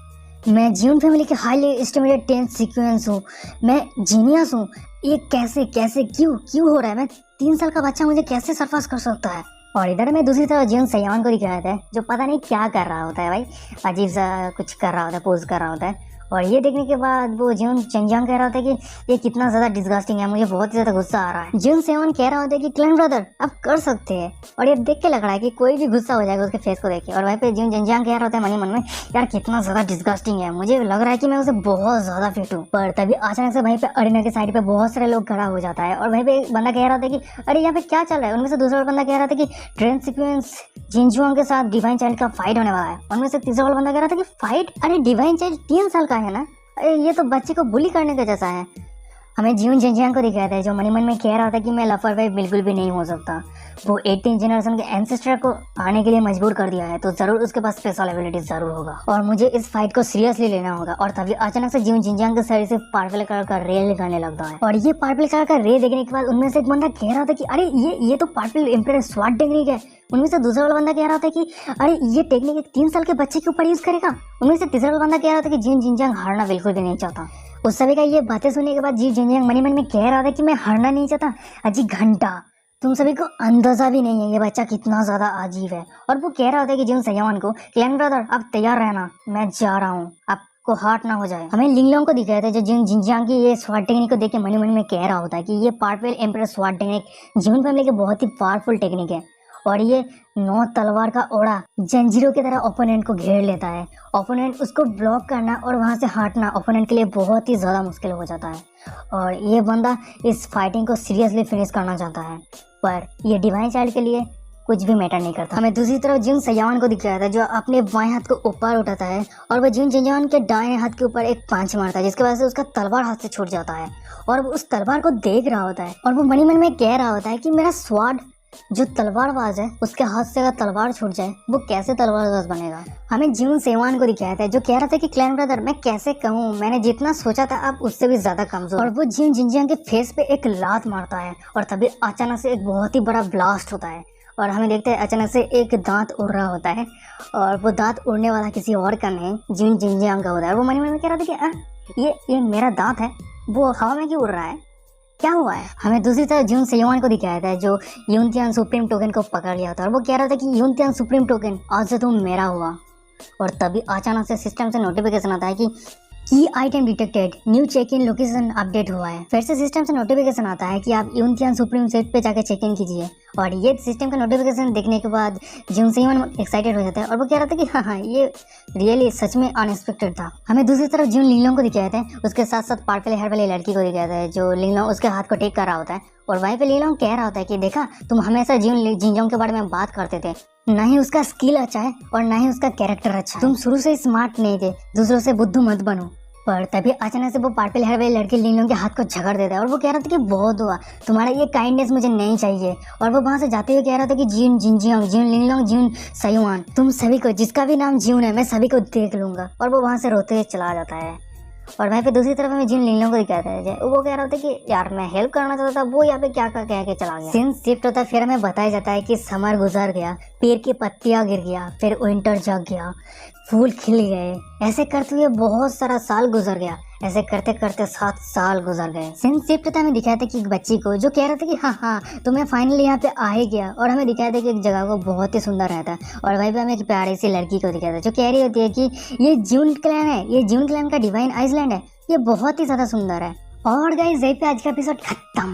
मैं ज्यून फैमिली के हाईली एस्टिमेटेड 10th सीक्वेंस हूँ, मैं जीनियस हूँ, ये कैसे कैसे क्यों हो रहा है, मैं 3 साल का बच्चा मुझे कैसे सरपास कर सकता है। और इधर मैं दूसरी तरफ ज्यून सयान को दिखाया था जो पता नहीं क्या कर रहा होता है भाई, अजीब सा कुछ कर रहा होता है, पोज कर रहा होता है। और ये देखने के बाद वो ज्यून चंजांग कह रहा होता है कि ये कितना ज़्यादा डिस्गस्टिंग है, मुझे बहुत ही ज़्यादा गुस्सा आ रहा है। ज्यून सेवन कह रहा होता है कि क्लैन ब्रदर आप कर सकते हैं, और ये देख के लग रहा है कि कोई भी गुस्सा हो जाएगा उसके फेस को देख के। और वहीं पे ज्यून चंजांग कह रहा होता है मनी मन में यार कितना ज़्यादा डिस्गस्टिंग है, मुझे लग रहा है कि मैं उसे बहुत ज़्यादा फिट हूँ। पर तभी अचानक से वहीं पे अरीना के साइड पे बहुत सारे लोग खड़ा हो जाता है और वहीं पे एक बंदा कह रहा था कि अरे यहाँ पे क्या चल रहा है। उनमें से दूसरा बंदा कह रहा था कि ट्रेन सीक्वेंस जिनजुआंग के साथ डिवाइन चाइल्ड का फाइट होने वाला है। उनमें से तीसरा वाला बंदा कह रहा था कि फाइट, अरे डिवाइन चाइल्ड 3 साल का है ना, अरे ये तो बच्चे को बुली करने का जैसा है। हमें ज्यून जिनजियांग को दिखाया था जो मनी मन में कह रहा था कि मैं लापरवाही बिल्कुल भी नहीं हो सकता, वो 18th जनरेशन के एंसेस्टर को आने के लिए मजबूर कर दिया है तो जरूर उसके पास स्पेशल एबिलिटी जरूर होगा और मुझे इस फाइट को सीरियसली लेना होगा। और तभी अचानक से ज्यून जिनजियांग के शरीर से पर्पल कलर का रे निकलने लगता है और ये पर्पल कलर का रे देखने के बाद उनमें से एक बंदा कह रहा था कि अरे ये तो पर्पल एम्पायर स्वाट टेक्निक है। उनमें से दूसरा वाला बंदा कह रहा था कि अरे ये टेक्निक एक 3 साल के बच्चे के ऊपर यूज करेगा। उनमें से तीसरा वाला बंदा कह रहा था कि ज्यून जिनजियांग हारना बिल्कुल भी नहीं चाहता। उस सभी का ये बातें सुनने के बाद जी जिनजियांग मनी मन में कह रहा था कि मैं हारना नहीं चाहता। अजी घंटा, तुम सभी को अंदाजा भी नहीं है ये बच्चा कितना ज्यादा अजीब है। और वो कह रहा होता है कि जिन सयावन को क्लैन ब्रदर आप तैयार रहना, मैं जा रहा हूँ, आपको हार्ट ना हो जाए। हमें लिंगलोंग को दिखाया था जो जिन जिनजियांग की ये स्वाट टेक्निक को देख के मनी मन में कह रहा होता है कि ये पर्पल एम्पायर स्वाट टेक्निक ज्यून फैमिली की बहुत ही पावरफुल टेक्निक है और ये 9 तलवार का ओड़ा जंजीरों की तरह ओपोनेंट को घेर लेता है। ओपोनेंट उसको ब्लॉक करना और वहां से हटना ओपोनेंट के लिए बहुत ही ज़्यादा मुश्किल हो जाता है और ये बंदा इस फाइटिंग को सीरियसली फिनिश करना चाहता है, पर ये डिवाइन चाइल्ड के लिए कुछ भी मैटर नहीं करता। हमें दूसरी तरफ जिन सयावन को दिखाया था जो अपने बाएं हाथ को ऊपर उठाता है और वह जिन जिनजान के दाएं हाथ के ऊपर एक पांच मारता है जिसकी वजह से उसका तलवार हाथ से छूट जाता है और वो उस तलवार को देख रहा होता है और वो मनी मन में कह रहा होता है कि मेरा स्वाड जो तलवारबाज है उसके हाथ से अगर तलवार छूट जाए वो कैसे तलवारबाज बनेगा। हमें ज्यून सेवान को दिखाया था जो कह रहा था कि क्लैन ब्रदर मैं कैसे कहूँ, मैंने जितना सोचा था आप उससे भी ज्यादा कमजोर। और वो ज्यून जिनजियांग के फेस पे एक लात मारता है और तभी अचानक से एक बहुत ही बड़ा ब्लास्ट होता है और हमें देखते हैं अचानक से एक दांत उड़ रहा होता है और वो दांत उड़ने वाला किसी और का नहीं ज्यून जिनजियांग का होता है। वो मन में कह रहा था कि ये मेरा दांत है, वो हवा में क्यों उड़ रहा है, क्या हुआ है। हमें दूसरी तरफ ज्यून सेयोन को दिखाया था जो यूनतियान सुप्रीम टोकन को पकड़ लिया था और वो कह रहा था कि यूनतियान सुप्रीम टोकन आज से तुम मेरा हुआ। और तभी अचानक से सिस्टम से नोटिफिकेशन आता है कि की item detected, new check in location update हुआ है। फिर से सिस्टम से नोटिफिकेशन आता है कि आप यूनतियान सुप्रीम सेट पे जाकर चेक इन कीजिए और ये सिस्टम का नोटिफिकेशन देखने के बाद ज्यून सेयोन एक्साइटेड हो जाता है और वो कह रहा था कि हाँ ये रियली सच में अनएक्सपेक्टेड था। हमें दूसरी तरफ ज्यून लिंगलोंग को दिखाया था, उसके साथ साथ पर्पल हेयर वाली लड़की को दिखाया था जो लिंगलोंग उसके हाथ को टेक कर रहा होता है और वहीं पे लिंगलोंग कह रहा होता है कि देखा तुम हमेशा ज्यून जिनजोंग के बारे में बात करते थे, ना ही उसका स्किल अच्छा है और ना ही उसका कैरेक्टर अच्छा है, तुम शुरू से स्मार्ट नहीं थे, दूसरों से बुद्धू मत बनो। पर तभी अचानक से वो पर्पल हेयर वाली लड़की लिंगलोंग के हाथ को झगड़ देता है और वो कह रहा था कि बहुत हुआ, तुम्हारा ये काइंडनेस मुझे नहीं चाहिए। और वो वहां से जाते हुए कह रहा था कि ज्यून जिनजियांग, ज्यून लिंगलोंग, ज्यून सयुआन, तुम सभी को जिसका भी नाम ज्यून है मैं सभी को देख लूंगा। और वो वहां से रोते हुए चला जाता है और वहीं पे दूसरी तरफ हमें जिन लिंगलोंग को दिखाता है वो कह रहा था कि यार मैं हेल्प करना चाहता था, वो यहाँ पे क्या कह के चला गया। सीन शिफ्ट होता है, फिर हमें बताया जाता है कि समर गुजर गया, पेड़ की पत्तियां गिर गया, फिर विंटर जग गया, फूल खिल गए। ऐसे करते हुए बहुत सारा साल गुजर गया। ऐसे करते करते 7 साल गुजर गए। सीन शिफ्ट था, हमें दिखाया था कि एक बच्ची को जो कह रहा था कि हाँ हाँ तो मैं फाइनली यहाँ पे आ ही गया, और हमें दिखाया था कि एक जगह को बहुत ही सुंदर रहता है। और वहीं पे हमें एक प्यारी सी लड़की को दिखाया था जो कह रही होती है कि ये ज्यून क्लैन है, ये ज्यून क्लैन का डिवाइन आइसलैंड है, ये बहुत ही ज्यादा सुंदर है। और गाइस यहीं पे आज का एपिसोड खत्म।